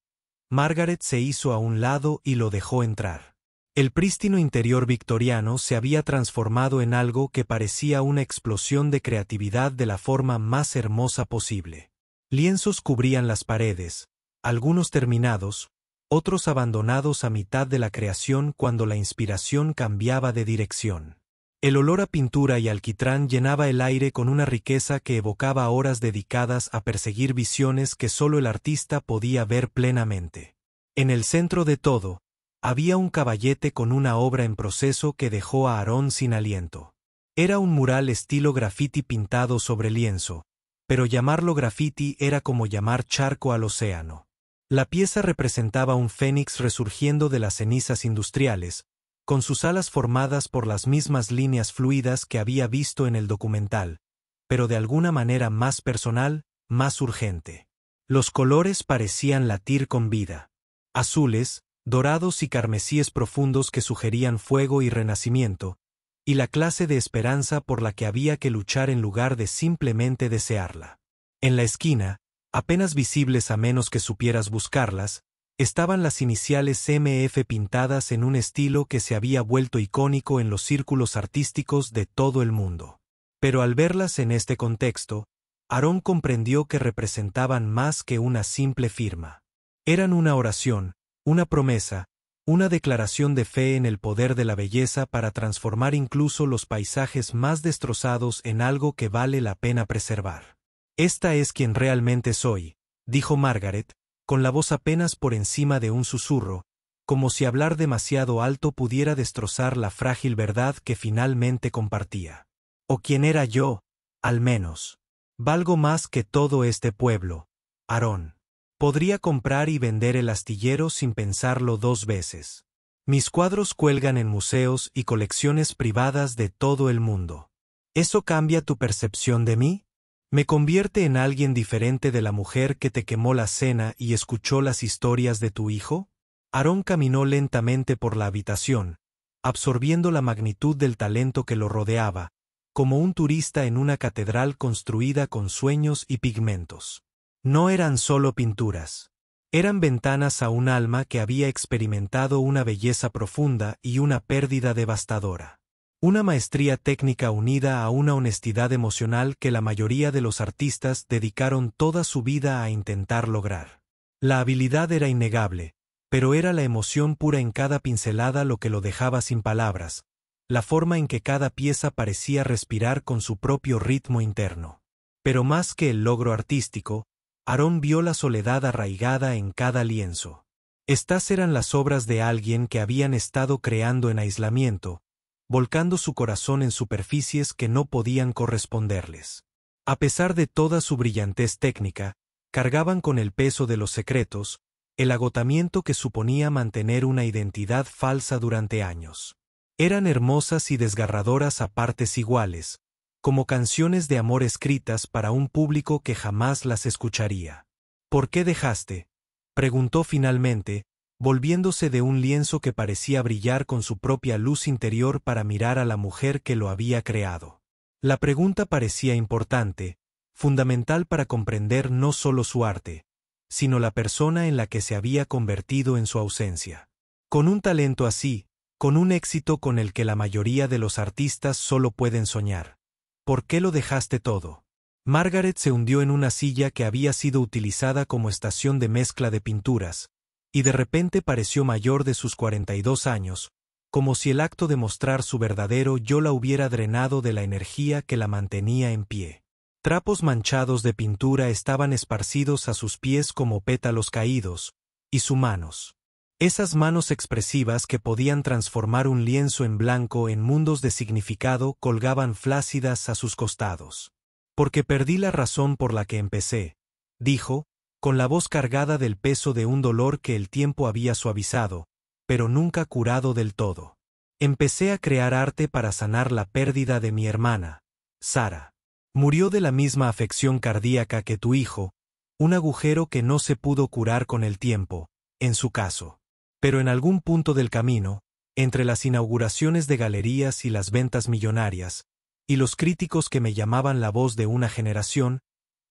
S1: Margaret se hizo a un lado y lo dejó entrar. El prístino interior victoriano se había transformado en algo que parecía una explosión de creatividad de la forma más hermosa posible. Lienzos cubrían las paredes, algunos terminados, otros abandonados a mitad de la creación cuando la inspiración cambiaba de dirección. El olor a pintura y alquitrán llenaba el aire con una riqueza que evocaba horas dedicadas a perseguir visiones que solo el artista podía ver plenamente. En el centro de todo, había un caballete con una obra en proceso que dejó a Aarón sin aliento. Era un mural estilo graffiti pintado sobre lienzo, pero llamarlo graffiti era como llamar charco al océano. La pieza representaba un fénix resurgiendo de las cenizas industriales, con sus alas formadas por las mismas líneas fluidas que había visto en el documental, pero de alguna manera más personal, más urgente. Los colores parecían latir con vida. Azules, dorados y carmesíes profundos que sugerían fuego y renacimiento, y la clase de esperanza por la que había que luchar en lugar de simplemente desearla. En la esquina, apenas visibles a menos que supieras buscarlas, estaban las iniciales MF pintadas en un estilo que se había vuelto icónico en los círculos artísticos de todo el mundo. Pero al verlas en este contexto, Aarón comprendió que representaban más que una simple firma. Eran una oración, una promesa, una declaración de fe en el poder de la belleza para transformar incluso los paisajes más destrozados en algo que vale la pena preservar. «Esta es quien realmente soy», dijo Margaret, con la voz apenas por encima de un susurro, como si hablar demasiado alto pudiera destrozar la frágil verdad que finalmente compartía. «O quién era yo, al menos. Valgo más que todo este pueblo, Aarón. Podría comprar y vender el astillero sin pensarlo 2 veces. Mis cuadros cuelgan en museos y colecciones privadas de todo el mundo. ¿Eso cambia tu percepción de mí?». Me convierte en alguien diferente de la mujer que te quemó la cena y escuchó las historias de tu hijo. Aarón caminó lentamente por la habitación, absorbiendo la magnitud del talento que lo rodeaba, como un turista en una catedral construida con sueños y pigmentos. No eran solo pinturas. Eran ventanas a un alma que había experimentado una belleza profunda y una pérdida devastadora. Una maestría técnica unida a una honestidad emocional que la mayoría de los artistas dedicaron toda su vida a intentar lograr. La habilidad era innegable, pero era la emoción pura en cada pincelada lo que lo dejaba sin palabras, la forma en que cada pieza parecía respirar con su propio ritmo interno. Pero más que el logro artístico, Aarón vio la soledad arraigada en cada lienzo. Estas eran las obras de alguien que habían estado creando en aislamiento, volcando su corazón en superficies que no podían corresponderles. A pesar de toda su brillantez técnica, cargaban con el peso de los secretos, el agotamiento que suponía mantener una identidad falsa durante años. Eran hermosas y desgarradoras a partes iguales, como canciones de amor escritas para un público que jamás las escucharía. ¿Por qué dejaste?, preguntó finalmente, volviéndose de un lienzo que parecía brillar con su propia luz interior para mirar a la mujer que lo había creado. La pregunta parecía importante, fundamental para comprender no solo su arte, sino la persona en la que se había convertido en su ausencia. Con un talento así, con un éxito con el que la mayoría de los artistas solo pueden soñar. ¿Por qué lo dejaste todo? Margaret se hundió en una silla que había sido utilizada como estación de mezcla de pinturas, y de repente pareció mayor de sus 42 años, como si el acto de mostrar su verdadero yo la hubiera drenado de la energía que la mantenía en pie. Trapos manchados de pintura estaban esparcidos a sus pies como pétalos caídos, y sus manos. Esas manos expresivas que podían transformar un lienzo en blanco en mundos de significado colgaban flácidas a sus costados. Porque perdí la razón por la que empecé, dijo, con la voz cargada del peso de un dolor que el tiempo había suavizado, pero nunca curado del todo. Empecé a crear arte para sanar la pérdida de mi hermana, Sara. Murió de la misma afección cardíaca que tu hijo, un agujero que no se pudo curar con el tiempo, en su caso. Pero en algún punto del camino, entre las inauguraciones de galerías y las ventas millonarias, y los críticos que me llamaban la voz de una generación,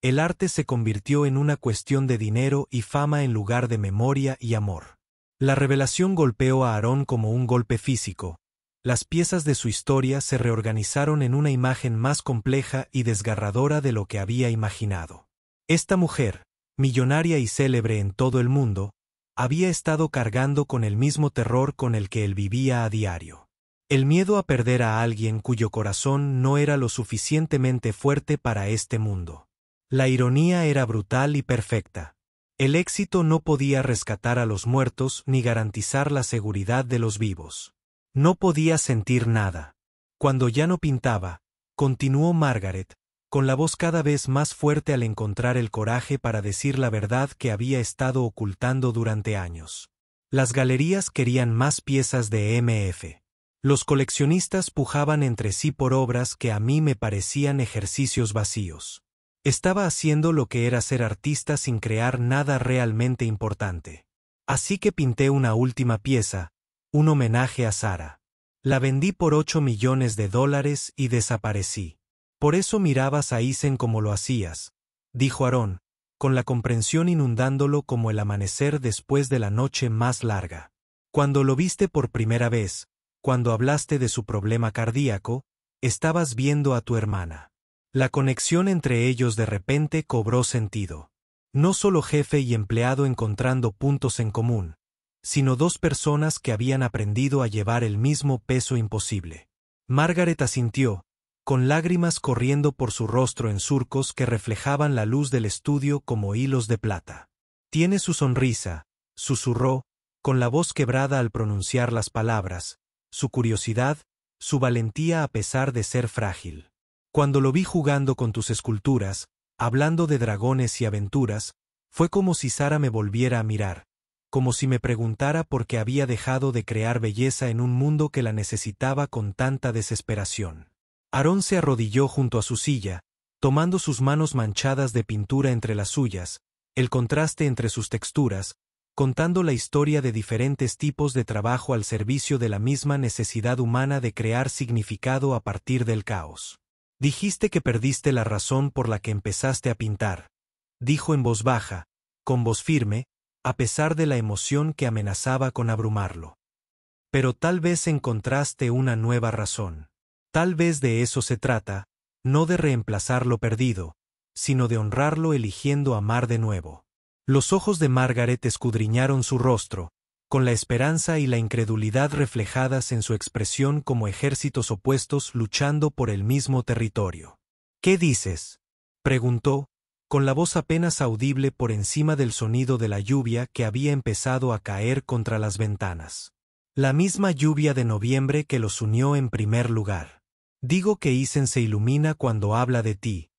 S1: el arte se convirtió en una cuestión de dinero y fama en lugar de memoria y amor. La revelación golpeó a Aarón como un golpe físico. Las piezas de su historia se reorganizaron en una imagen más compleja y desgarradora de lo que había imaginado. Esta mujer, millonaria y célebre en todo el mundo, había estado cargando con el mismo terror con el que él vivía a diario. El miedo a perder a alguien cuyo corazón no era lo suficientemente fuerte para este mundo. La ironía era brutal y perfecta. El éxito no podía rescatar a los muertos ni garantizar la seguridad de los vivos. No podía sentir nada. Cuando ya no pintaba, continuó Margaret, con la voz cada vez más fuerte al encontrar el coraje para decir la verdad que había estado ocultando durante años. Las galerías querían más piezas de MF. Los coleccionistas pujaban entre sí por obras que a mí me parecían ejercicios vacíos. Estaba haciendo lo que era ser artista sin crear nada realmente importante. Así que pinté una última pieza, un homenaje a Sara. La vendí por $8 millones y desaparecí. Por eso mirabas a Isen como lo hacías, dijo Aarón, con la comprensión inundándolo como el amanecer después de la noche más larga. Cuando lo viste por primera vez, cuando hablaste de su problema cardíaco, estabas viendo a tu hermana. La conexión entre ellos de repente cobró sentido. No solo jefe y empleado encontrando puntos en común, sino dos personas que habían aprendido a llevar el mismo peso imposible. Margaret asintió, con lágrimas corriendo por su rostro en surcos que reflejaban la luz del estudio como hilos de plata. Tiene su sonrisa, susurró, con la voz quebrada al pronunciar las palabras, su curiosidad, su valentía a pesar de ser frágil. Cuando lo vi jugando con tus esculturas, hablando de dragones y aventuras, fue como si Sara me volviera a mirar, como si me preguntara por qué había dejado de crear belleza en un mundo que la necesitaba con tanta desesperación. Aarón se arrodilló junto a su silla, tomando sus manos manchadas de pintura entre las suyas, el contraste entre sus texturas, contando la historia de diferentes tipos de trabajo al servicio de la misma necesidad humana de crear significado a partir del caos. Dijiste que perdiste la razón por la que empezaste a pintar, dijo en voz baja, con voz firme, a pesar de la emoción que amenazaba con abrumarlo. Pero tal vez encontraste una nueva razón. Tal vez de eso se trata, no de reemplazar lo perdido, sino de honrarlo eligiendo amar de nuevo. Los ojos de Margaret escudriñaron su rostro, con la esperanza y la incredulidad reflejadas en su expresión como ejércitos opuestos luchando por el mismo territorio. ¿Qué dices?, preguntó, con la voz apenas audible por encima del sonido de la lluvia que había empezado a caer contra las ventanas. La misma lluvia de noviembre que los unió en primer lugar. Digo que Isen se ilumina cuando habla de ti,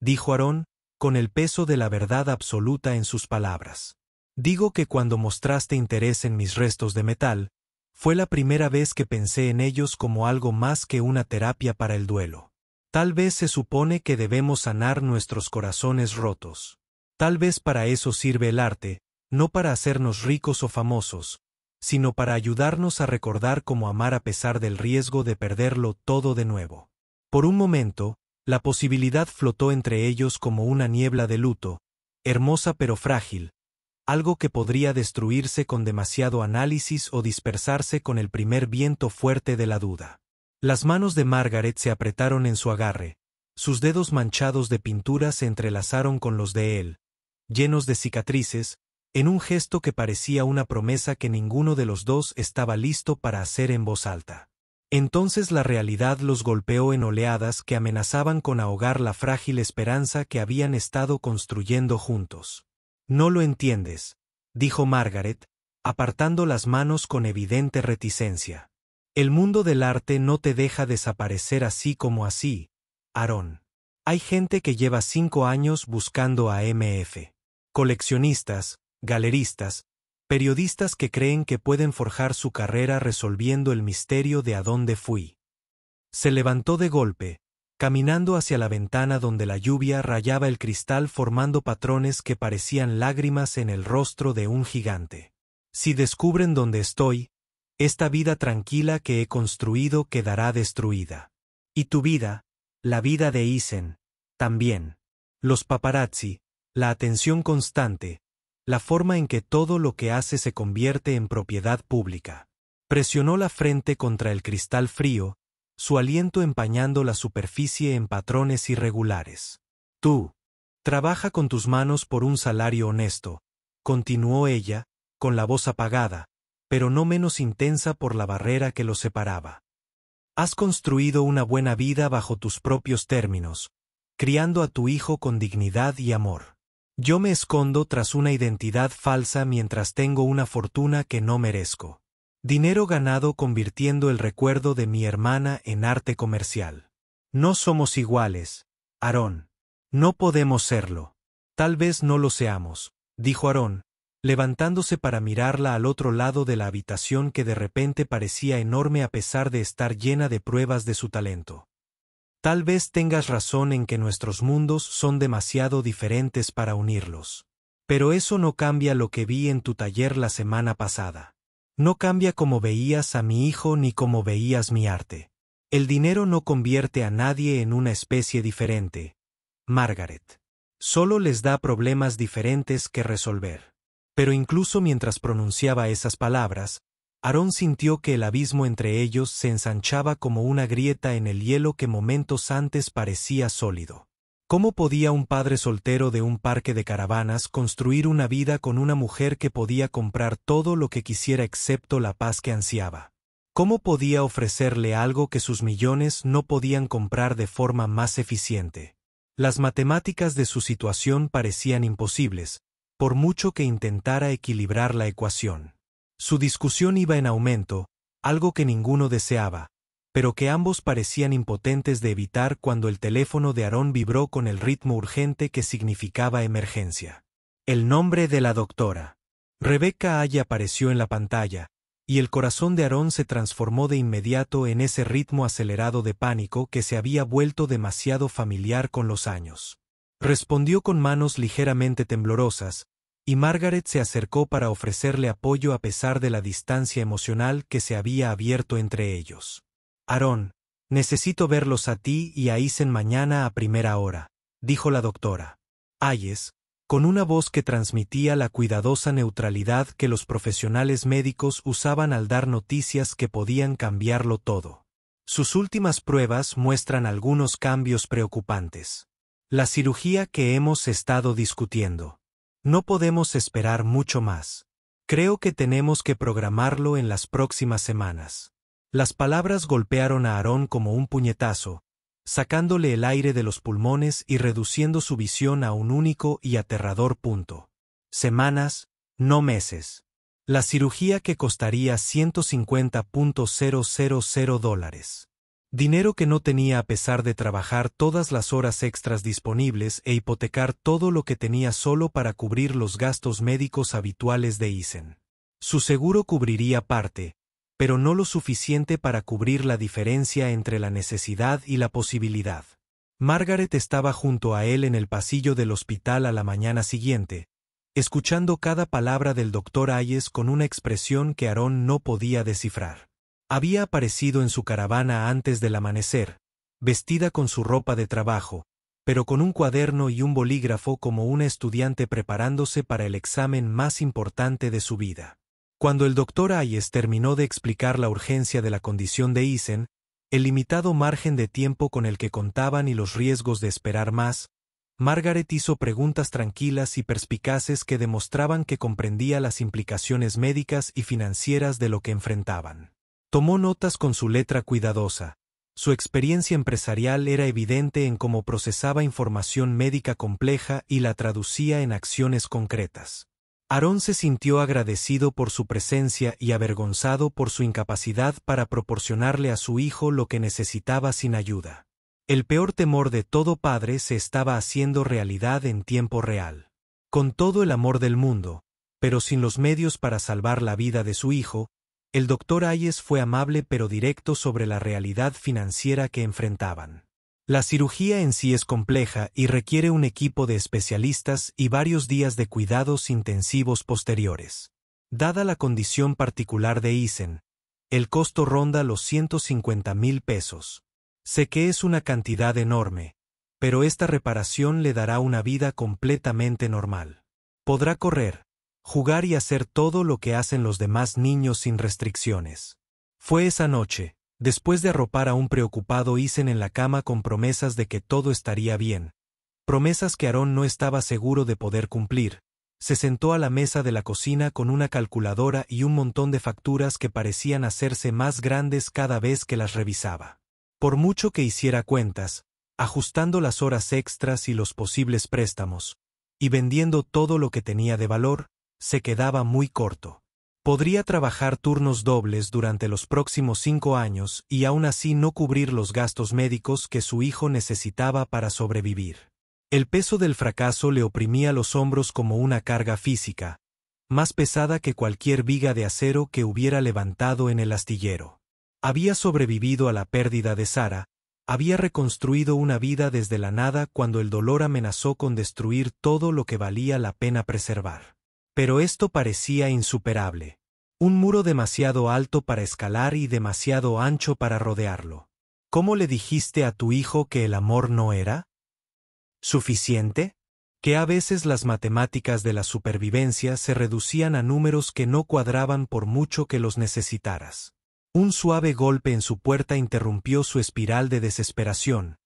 S1: dijo Aarón, con el peso de la verdad absoluta en sus palabras. Digo que cuando mostraste interés en mis restos de metal, fue la primera vez que pensé en ellos como algo más que una terapia para el duelo. Tal vez se supone que debemos sanar nuestros corazones rotos. Tal vez para eso sirve el arte, no para hacernos ricos o famosos, sino para ayudarnos a recordar cómo amar a pesar del riesgo de perderlo todo de nuevo. Por un momento, la posibilidad flotó entre ellos como una niebla de luto, hermosa pero frágil, algo que podría destruirse con demasiado análisis o dispersarse con el primer viento fuerte de la duda. Las manos de Margaret se apretaron en su agarre, sus dedos manchados de pintura se entrelazaron con los de él, llenos de cicatrices, en un gesto que parecía una promesa que ninguno de los dos estaba listo para hacer en voz alta. Entonces la realidad los golpeó en oleadas que amenazaban con ahogar la frágil esperanza que habían estado construyendo juntos. No lo entiendes, dijo Margaret, apartando las manos con evidente reticencia. El mundo del arte no te deja desaparecer así como así, Aarón. Hay gente que lleva 5 años buscando a MF. Coleccionistas, galeristas, periodistas que creen que pueden forjar su carrera resolviendo el misterio de a dónde fui. Se levantó de golpe, caminando hacia la ventana donde la lluvia rayaba el cristal formando patrones que parecían lágrimas en el rostro de un gigante. Si descubren dónde estoy, esta vida tranquila que he construido quedará destruida. Y tu vida, la vida de Isen, también. Los paparazzi, la atención constante, la forma en que todo lo que hace se convierte en propiedad pública. Presionó la frente contra el cristal frío, su aliento empañando la superficie en patrones irregulares. Tú, trabaja con tus manos por un salario honesto, continuó ella, con la voz apagada, pero no menos intensa por la barrera que los separaba. Has construido una buena vida bajo tus propios términos, criando a tu hijo con dignidad y amor. Yo me escondo tras una identidad falsa mientras tengo una fortuna que no merezco. Dinero ganado convirtiendo el recuerdo de mi hermana en arte comercial. No somos iguales, Aarón. No podemos serlo. Tal vez no lo seamos, dijo Aarón, levantándose para mirarla al otro lado de la habitación que de repente parecía enorme a pesar de estar llena de pruebas de su talento. Tal vez tengas razón en que nuestros mundos son demasiado diferentes para unirlos. Pero eso no cambia lo que vi en tu taller la semana pasada. No cambia cómo veías a mi hijo ni cómo veías mi arte. El dinero no convierte a nadie en una especie diferente, Margaret. Solo les da problemas diferentes que resolver. Pero incluso mientras pronunciaba esas palabras, Aarón sintió que el abismo entre ellos se ensanchaba como una grieta en el hielo que momentos antes parecía sólido. ¿Cómo podía un padre soltero de un parque de caravanas construir una vida con una mujer que podía comprar todo lo que quisiera excepto la paz que ansiaba? ¿Cómo podía ofrecerle algo que sus millones no podían comprar de forma más eficiente? Las matemáticas de su situación parecían imposibles, por mucho que intentara equilibrar la ecuación. Su discusión iba en aumento, algo que ninguno deseaba, pero que ambos parecían impotentes de evitar cuando el teléfono de Aarón vibró con el ritmo urgente que significaba emergencia. El nombre de la doctora. Rebecca Hall apareció en la pantalla, y el corazón de Aarón se transformó de inmediato en ese ritmo acelerado de pánico que se había vuelto demasiado familiar con los años. Respondió con manos ligeramente temblorosas, y Margaret se acercó para ofrecerle apoyo a pesar de la distancia emocional que se había abierto entre ellos. Aarón, necesito verlos a ti y a Eisen mañana a primera hora, dijo la doctora Hayes, con una voz que transmitía la cuidadosa neutralidad que los profesionales médicos usaban al dar noticias que podían cambiarlo todo. Sus últimas pruebas muestran algunos cambios preocupantes. La cirugía que hemos estado discutiendo. No podemos esperar mucho más. Creo que tenemos que programarlo en las próximas semanas. Las palabras golpearon a Aarón como un puñetazo, sacándole el aire de los pulmones y reduciendo su visión a un único y aterrador punto. Semanas, no meses. La cirugía que costaría $150,000. Dinero que no tenía a pesar de trabajar todas las horas extras disponibles e hipotecar todo lo que tenía solo para cubrir los gastos médicos habituales de Eisen. Su seguro cubriría parte, pero no lo suficiente para cubrir la diferencia entre la necesidad y la posibilidad. Margaret estaba junto a él en el pasillo del hospital a la mañana siguiente, escuchando cada palabra del doctor Hayes con una expresión que Aarón no podía descifrar. Había aparecido en su caravana antes del amanecer, vestida con su ropa de trabajo, pero con un cuaderno y un bolígrafo como una estudiante preparándose para el examen más importante de su vida. Cuando el doctor Hayes terminó de explicar la urgencia de la condición de Eisen, el limitado margen de tiempo con el que contaban y los riesgos de esperar más, Margaret hizo preguntas tranquilas y perspicaces que demostraban que comprendía las implicaciones médicas y financieras de lo que enfrentaban. Tomó notas con su letra cuidadosa. Su experiencia empresarial era evidente en cómo procesaba información médica compleja y la traducía en acciones concretas. Aarón se sintió agradecido por su presencia y avergonzado por su incapacidad para proporcionarle a su hijo lo que necesitaba sin ayuda. El peor temor de todo padre se estaba haciendo realidad en tiempo real. Con todo el amor del mundo, pero sin los medios para salvar la vida de su hijo, el doctor Hayes fue amable pero directo sobre la realidad financiera que enfrentaban. La cirugía en sí es compleja y requiere un equipo de especialistas y varios días de cuidados intensivos posteriores. Dada la condición particular de Eisen, el costo ronda los $150,000. Sé que es una cantidad enorme, pero esta reparación le dará una vida completamente normal. Podrá correr, jugar y hacer todo lo que hacen los demás niños sin restricciones. Fue esa noche, después de arropar a un preocupado Eisen en la cama con promesas de que todo estaría bien, promesas que Aarón no estaba seguro de poder cumplir, se sentó a la mesa de la cocina con una calculadora y un montón de facturas que parecían hacerse más grandes cada vez que las revisaba. Por mucho que hiciera cuentas, ajustando las horas extras y los posibles préstamos, y vendiendo todo lo que tenía de valor, se quedaba muy corto. Podría trabajar turnos dobles durante los próximos 5 años y aún así no cubrir los gastos médicos que su hijo necesitaba para sobrevivir. El peso del fracaso le oprimía los hombros como una carga física, más pesada que cualquier viga de acero que hubiera levantado en el astillero. Había sobrevivido a la pérdida de Sarah, había reconstruido una vida desde la nada cuando el dolor amenazó con destruir todo lo que valía la pena preservar. Pero esto parecía insuperable. Un muro demasiado alto para escalar y demasiado ancho para rodearlo. ¿Cómo le dijiste a tu hijo que el amor no era suficiente? Que a veces las matemáticas de la supervivencia se reducían a números que no cuadraban por mucho que los necesitaras. Un suave golpe en su puerta interrumpió su espiral de desesperación,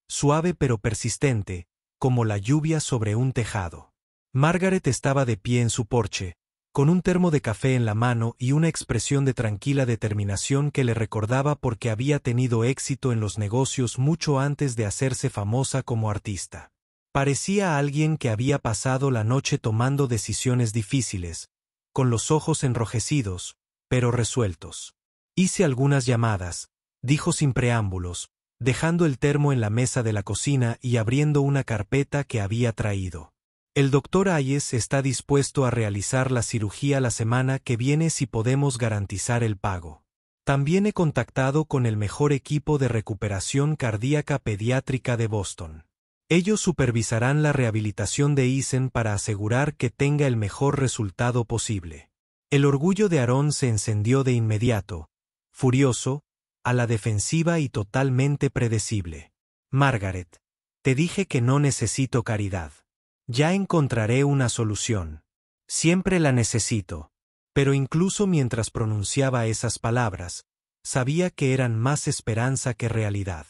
S1: suave pero persistente, como la lluvia sobre un tejado. Margaret estaba de pie en su porche, con un termo de café en la mano y una expresión de tranquila determinación que le recordaba porque había tenido éxito en los negocios mucho antes de hacerse famosa como artista. Parecía alguien que había pasado la noche tomando decisiones difíciles, con los ojos enrojecidos, pero resueltos. Hice algunas llamadas, dijo sin preámbulos, dejando el termo en la mesa de la cocina y abriendo una carpeta que había traído. El doctor Hayes está dispuesto a realizar la cirugía la semana que viene si podemos garantizar el pago. También he contactado con el mejor equipo de recuperación cardíaca pediátrica de Boston. Ellos supervisarán la rehabilitación de Ethan para asegurar que tenga el mejor resultado posible. El orgullo de Aaron se encendió de inmediato, furioso, a la defensiva y totalmente predecible. Margaret, te dije que no necesito caridad. Ya encontraré una solución. Siempre la necesito. Pero incluso mientras pronunciaba esas palabras, sabía que eran más esperanza que realidad.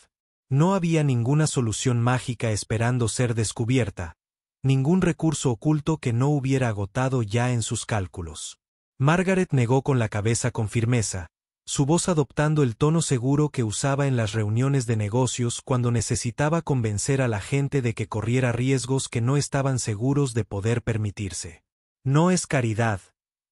S1: No había ninguna solución mágica esperando ser descubierta, ningún recurso oculto que no hubiera agotado ya en sus cálculos. Margaret negó con la cabeza con firmeza, su voz adoptando el tono seguro que usaba en las reuniones de negocios cuando necesitaba convencer a la gente de que corriera riesgos que no estaban seguros de poder permitirse. No es caridad,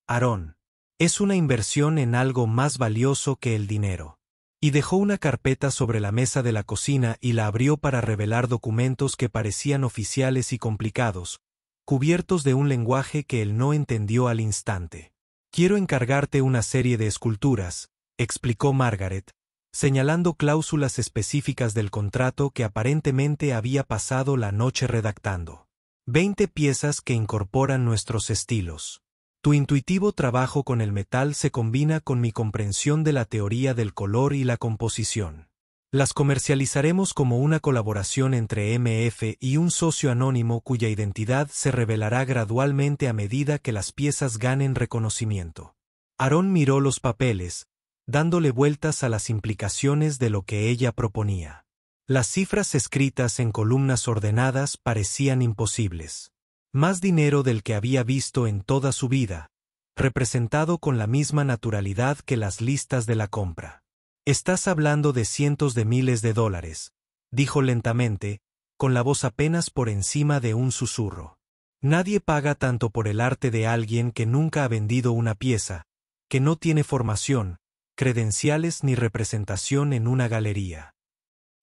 S1: Aaron. Es una inversión en algo más valioso que el dinero. Y dejó una carpeta sobre la mesa de la cocina y la abrió para revelar documentos que parecían oficiales y complicados, cubiertos de un lenguaje que él no entendió al instante. Quiero encargarte una serie de esculturas, explicó Margaret, señalando cláusulas específicas del contrato que aparentemente había pasado la noche redactando. 20 piezas que incorporan nuestros estilos. Tu intuitivo trabajo con el metal se combina con mi comprensión de la teoría del color y la composición. Las comercializaremos como una colaboración entre MF y un socio anónimo cuya identidad se revelará gradualmente a medida que las piezas ganen reconocimiento. Aaron miró los papeles, dándole vueltas a las implicaciones de lo que ella proponía. Las cifras escritas en columnas ordenadas parecían imposibles. Más dinero del que había visto en toda su vida, representado con la misma naturalidad que las listas de la compra. Estás hablando de cientos de miles de dólares, dijo lentamente, con la voz apenas por encima de un susurro. Nadie paga tanto por el arte de alguien que nunca ha vendido una pieza, que no tiene formación, credenciales ni representación en una galería.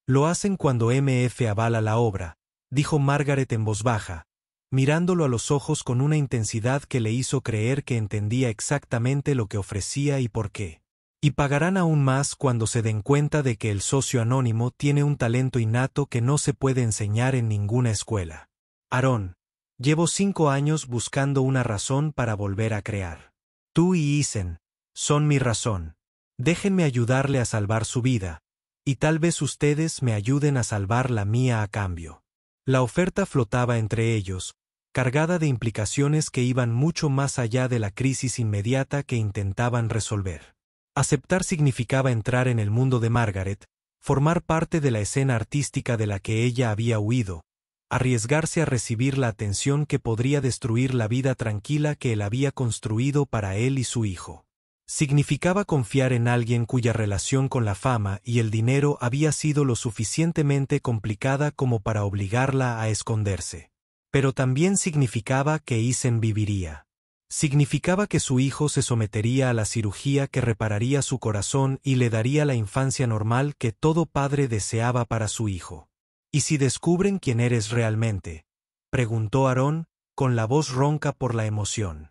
S1: Lo hacen cuando MF avala la obra, dijo Margaret en voz baja, mirándolo a los ojos con una intensidad que le hizo creer que entendía exactamente lo que ofrecía y por qué. Y pagarán aún más cuando se den cuenta de que el socio anónimo tiene un talento innato que no se puede enseñar en ninguna escuela. Aaron, llevo 5 años buscando una razón para volver a crear. Tú y Ethan son mi razón. Déjenme ayudarle a salvar su vida, y tal vez ustedes me ayuden a salvar la mía a cambio. La oferta flotaba entre ellos, cargada de implicaciones que iban mucho más allá de la crisis inmediata que intentaban resolver. Aceptar significaba entrar en el mundo de Margaret, formar parte de la escena artística de la que ella había huido, arriesgarse a recibir la atención que podría destruir la vida tranquila que él había construido para él y su hijo. Significaba confiar en alguien cuya relación con la fama y el dinero había sido lo suficientemente complicada como para obligarla a esconderse. Pero también significaba que Ethan viviría. Significaba que su hijo se sometería a la cirugía que repararía su corazón y le daría la infancia normal que todo padre deseaba para su hijo. ¿Y si descubren quién eres realmente?, preguntó Aaron, con la voz ronca por la emoción.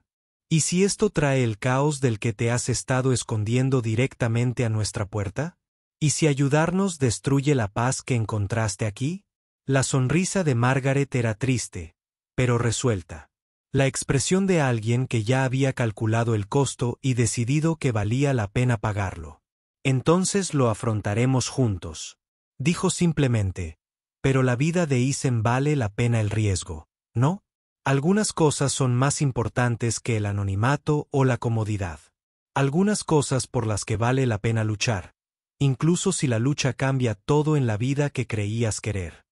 S1: ¿Y si esto trae el caos del que te has estado escondiendo directamente a nuestra puerta? ¿Y si ayudarnos destruye la paz que encontraste aquí? La sonrisa de Margaret era triste, pero resuelta. La expresión de alguien que ya había calculado el costo y decidido que valía la pena pagarlo. Entonces lo afrontaremos juntos, dijo simplemente, pero la vida de Ethan vale la pena el riesgo, ¿no? Algunas cosas son más importantes que el anonimato o la comodidad. Algunas cosas por las que vale la pena luchar, incluso si la lucha cambia todo en la vida que creías querer.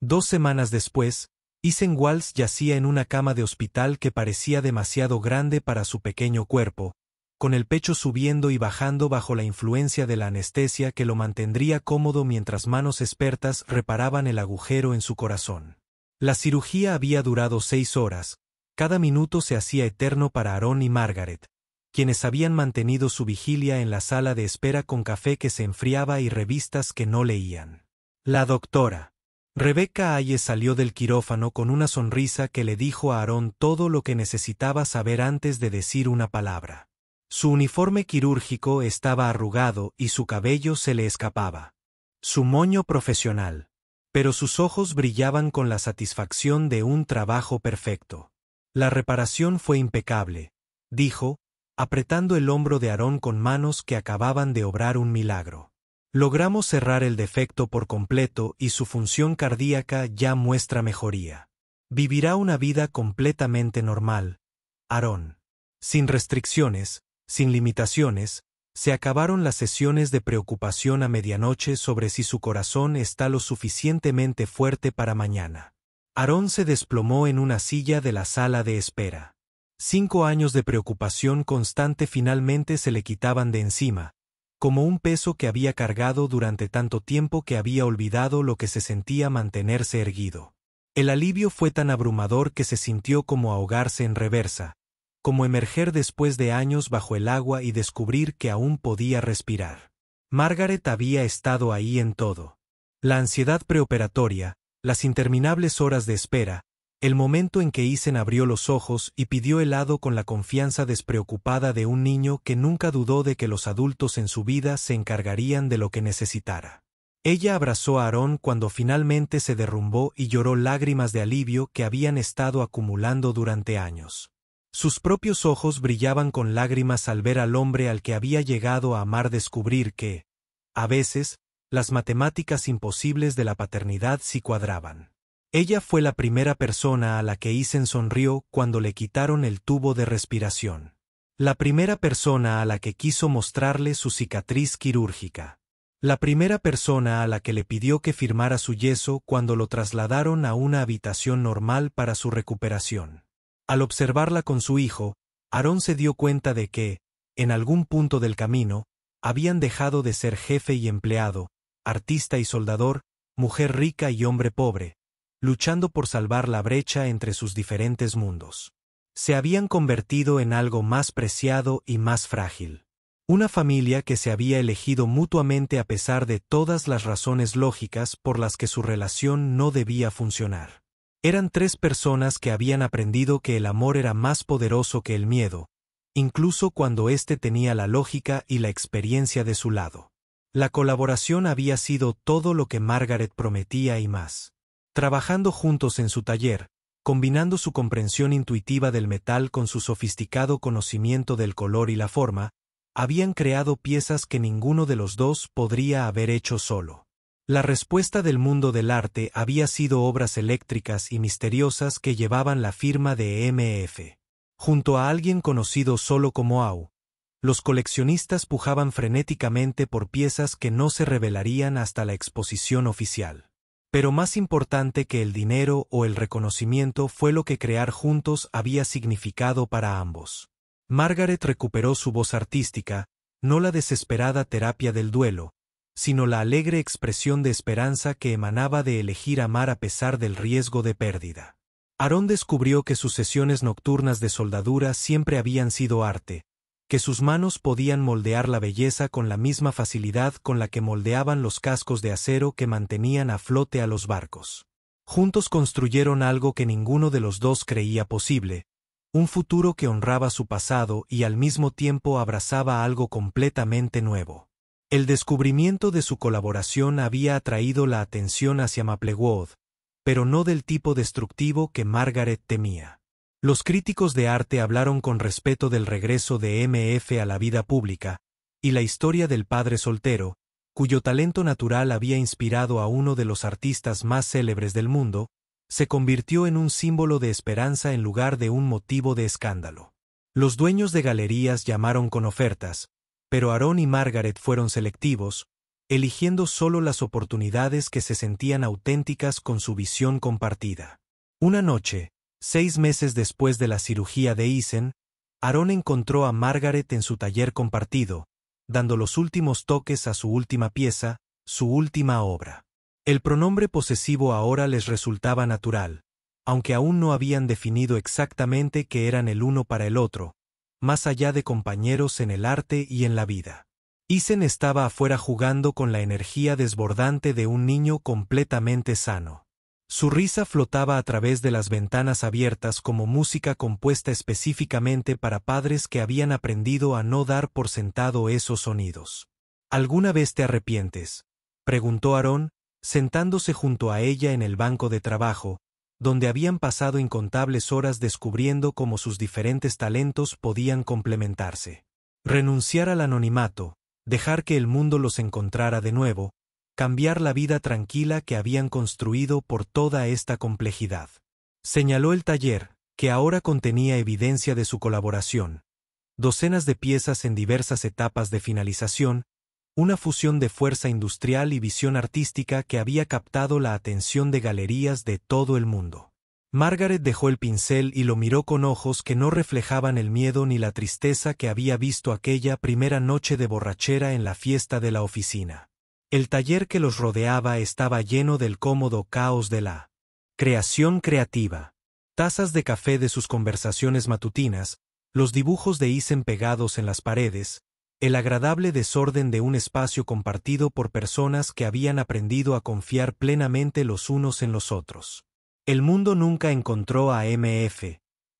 S1: 2 semanas después, Ethan Walsh yacía en una cama de hospital que parecía demasiado grande para su pequeño cuerpo, con el pecho subiendo y bajando bajo la influencia de la anestesia que lo mantendría cómodo mientras manos expertas reparaban el agujero en su corazón. La cirugía había durado 6 horas, cada minuto se hacía eterno para Aaron y Margaret, quienes habían mantenido su vigilia en la sala de espera con café que se enfriaba y revistas que no leían. La doctora. Rebecca Hayes salió del quirófano con una sonrisa que le dijo a Aarón todo lo que necesitaba saber antes de decir una palabra. Su uniforme quirúrgico estaba arrugado y su cabello se le escapaba. Su moño profesional. Pero sus ojos brillaban con la satisfacción de un trabajo perfecto. La reparación fue impecable, dijo, apretando el hombro de Aarón con manos que acababan de obrar un milagro. Logramos cerrar el defecto por completo y su función cardíaca ya muestra mejoría. Vivirá una vida completamente normal, Aarón. Sin restricciones, sin limitaciones, se acabaron las sesiones de preocupación a medianoche sobre si su corazón está lo suficientemente fuerte para mañana. Aarón se desplomó en una silla de la sala de espera. 5 años de preocupación constante finalmente se le quitaban de encima, como un peso que había cargado durante tanto tiempo que había olvidado lo que se sentía mantenerse erguido. El alivio fue tan abrumador que se sintió como ahogarse en reversa, como emerger después de años bajo el agua y descubrir que aún podía respirar. Margaret había estado ahí en todo. La ansiedad preoperatoria, las interminables horas de espera, el momento en que Eisen abrió los ojos y pidió helado con la confianza despreocupada de un niño que nunca dudó de que los adultos en su vida se encargarían de lo que necesitara. Ella abrazó a Aarón cuando finalmente se derrumbó y lloró lágrimas de alivio que habían estado acumulando durante años. Sus propios ojos brillaban con lágrimas al ver al hombre al que había llegado a amar descubrir que, a veces, las matemáticas imposibles de la paternidad sí cuadraban. Ella fue la primera persona a la que Eisen sonrió cuando le quitaron el tubo de respiración. La primera persona a la que quiso mostrarle su cicatriz quirúrgica. La primera persona a la que le pidió que firmara su yeso cuando lo trasladaron a una habitación normal para su recuperación. Al observarla con su hijo, Aarón se dio cuenta de que, en algún punto del camino, habían dejado de ser jefe y empleado, artista y soldador, mujer rica y hombre pobre, luchando por salvar la brecha entre sus diferentes mundos. Se habían convertido en algo más preciado y más frágil. Una familia que se había elegido mutuamente a pesar de todas las razones lógicas por las que su relación no debía funcionar. Eran 3 personas que habían aprendido que el amor era más poderoso que el miedo, incluso cuando éste tenía la lógica y la experiencia de su lado. La colaboración había sido todo lo que Margaret prometía y más. Trabajando juntos en su taller, combinando su comprensión intuitiva del metal con su sofisticado conocimiento del color y la forma, habían creado piezas que ninguno de los dos podría haber hecho solo. La respuesta del mundo del arte había sido obras eléctricas y misteriosas que llevaban la firma de MF. Junto a alguien conocido solo como Au, los coleccionistas pujaban frenéticamente por piezas que no se revelarían hasta la exposición oficial. Pero más importante que el dinero o el reconocimiento fue lo que crear juntos había significado para ambos. Margaret recuperó su voz artística, no la desesperada terapia del duelo, sino la alegre expresión de esperanza que emanaba de elegir amar a pesar del riesgo de pérdida. Aarón descubrió que sus sesiones nocturnas de soldadura siempre habían sido arte, que sus manos podían moldear la belleza con la misma facilidad con la que moldeaban los cascos de acero que mantenían a flote a los barcos. Juntos construyeron algo que ninguno de los dos creía posible, un futuro que honraba su pasado y al mismo tiempo abrazaba algo completamente nuevo. El descubrimiento de su colaboración había atraído la atención hacia Maplewood, pero no del tipo destructivo que Margaret temía. Los críticos de arte hablaron con respeto del regreso de MF a la vida pública, y la historia del padre soltero, cuyo talento natural había inspirado a uno de los artistas más célebres del mundo, se convirtió en un símbolo de esperanza en lugar de un motivo de escándalo. Los dueños de galerías llamaron con ofertas, pero Aarón y Margaret fueron selectivos, eligiendo solo las oportunidades que se sentían auténticas con su visión compartida. Una noche, 6 meses después de la cirugía de Eisen, Aarón encontró a Margaret en su taller compartido, dando los últimos toques a su última pieza, su última obra. El pronombre posesivo ahora les resultaba natural, aunque aún no habían definido exactamente qué eran el uno para el otro, más allá de compañeros en el arte y en la vida. Eisen estaba afuera jugando con la energía desbordante de un niño completamente sano. Su risa flotaba a través de las ventanas abiertas como música compuesta específicamente para padres que habían aprendido a no dar por sentado esos sonidos. ¿Alguna vez te arrepientes?, preguntó Aarón, sentándose junto a ella en el banco de trabajo, donde habían pasado incontables horas descubriendo cómo sus diferentes talentos podían complementarse. Renunciar al anonimato, dejar que el mundo los encontrara de nuevo, cambiar la vida tranquila que habían construido por toda esta complejidad. Señaló el taller, que ahora contenía evidencia de su colaboración, docenas de piezas en diversas etapas de finalización, una fusión de fuerza industrial y visión artística que había captado la atención de galerías de todo el mundo. Margaret dejó el pincel y lo miró con ojos que no reflejaban el miedo ni la tristeza que había visto aquella primera noche de borrachera en la fiesta de la oficina. El taller que los rodeaba estaba lleno del cómodo caos de la creación creativa. Tazas de café de sus conversaciones matutinas, los dibujos de Isen pegados en las paredes, el agradable desorden de un espacio compartido por personas que habían aprendido a confiar plenamente los unos en los otros. El mundo nunca encontró a MF,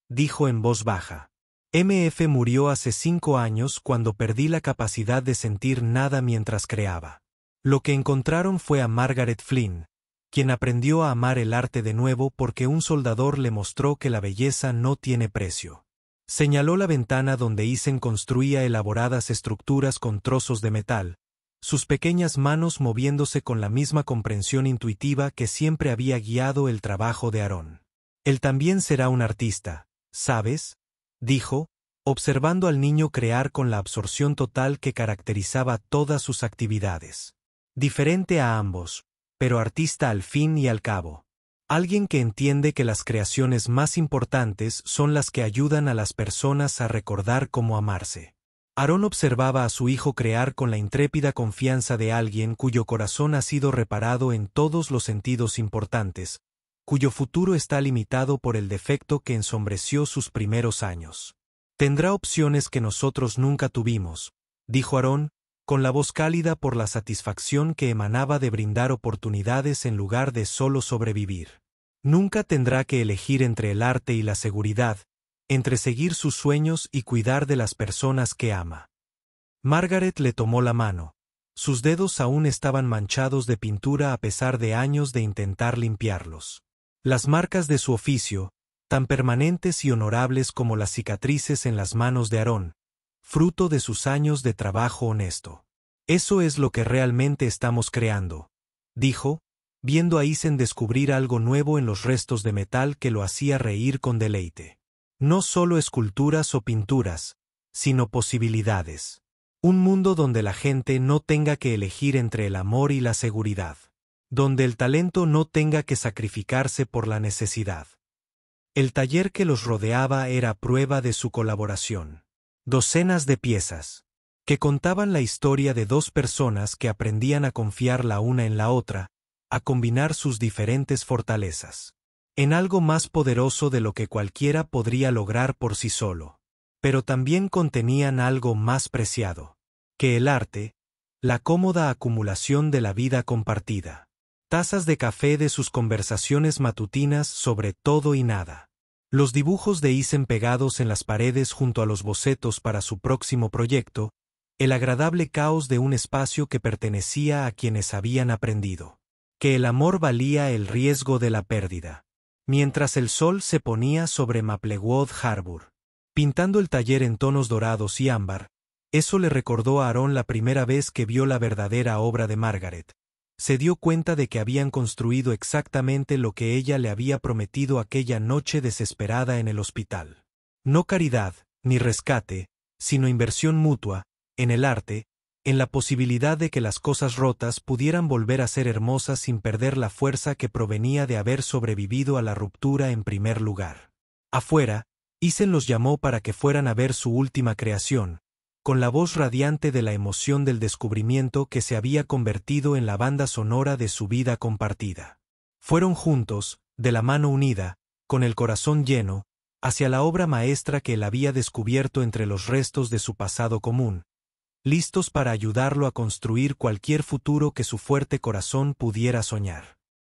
S1: dijo en voz baja. MF murió hace 5 años cuando perdí la capacidad de sentir nada mientras creaba. Lo que encontraron fue a Margaret Flynn, quien aprendió a amar el arte de nuevo porque un soldador le mostró que la belleza no tiene precio. Señaló la ventana donde Isen construía elaboradas estructuras con trozos de metal, sus pequeñas manos moviéndose con la misma comprensión intuitiva que siempre había guiado el trabajo de Aarón. Él también será un artista, ¿sabes?, dijo, observando al niño crear con la absorción total que caracterizaba todas sus actividades. Diferente a ambos, pero artista al fin y al cabo. Alguien que entiende que las creaciones más importantes son las que ayudan a las personas a recordar cómo amarse. Aarón observaba a su hijo crear con la intrépida confianza de alguien cuyo corazón ha sido reparado en todos los sentidos importantes, cuyo futuro está limitado por el defecto que ensombreció sus primeros años. Tendrá opciones que nosotros nunca tuvimos, dijo Aarón, con la voz cálida por la satisfacción que emanaba de brindar oportunidades en lugar de solo sobrevivir. Nunca tendrá que elegir entre el arte y la seguridad, entre seguir sus sueños y cuidar de las personas que ama. Margaret le tomó la mano. Sus dedos aún estaban manchados de pintura a pesar de años de intentar limpiarlos. Las marcas de su oficio, tan permanentes y honorables como las cicatrices en las manos de Aarón, fruto de sus años de trabajo honesto. Eso es lo que realmente estamos creando, dijo, viendo a Isen descubrir algo nuevo en los restos de metal que lo hacía reír con deleite. No solo esculturas o pinturas, sino posibilidades. Un mundo donde la gente no tenga que elegir entre el amor y la seguridad. Donde el talento no tenga que sacrificarse por la necesidad. El taller que los rodeaba era prueba de su colaboración. Docenas de piezas, que contaban la historia de 2 personas que aprendían a confiar la una en la otra, a combinar sus diferentes fortalezas, en algo más poderoso de lo que cualquiera podría lograr por sí solo. Pero también contenían algo más preciado, que el arte, la cómoda acumulación de la vida compartida. Tazas de café de sus conversaciones matutinas sobre todo y nada. Los dibujos de Isen pegados en las paredes junto a los bocetos para su próximo proyecto, el agradable caos de un espacio que pertenecía a quienes habían aprendido. Que el amor valía el riesgo de la pérdida. Mientras el sol se ponía sobre Maplewood Harbour, pintando el taller en tonos dorados y ámbar, eso le recordó a Aarón la primera vez que vio la verdadera obra de Margaret. Se dio cuenta de que habían construido exactamente lo que ella le había prometido aquella noche desesperada en el hospital. No caridad, ni rescate, sino inversión mutua, en el arte, en la posibilidad de que las cosas rotas pudieran volver a ser hermosas sin perder la fuerza que provenía de haber sobrevivido a la ruptura en primer lugar. Afuera, Isen los llamó para que fueran a ver su última creación, con la voz radiante de la emoción del descubrimiento que se había convertido en la banda sonora de su vida compartida. Fueron juntos, de la mano unida, con el corazón lleno, hacia la obra maestra que él había descubierto entre los restos de su pasado común, listos para ayudarlo a construir cualquier futuro que su fuerte corazón pudiera soñar.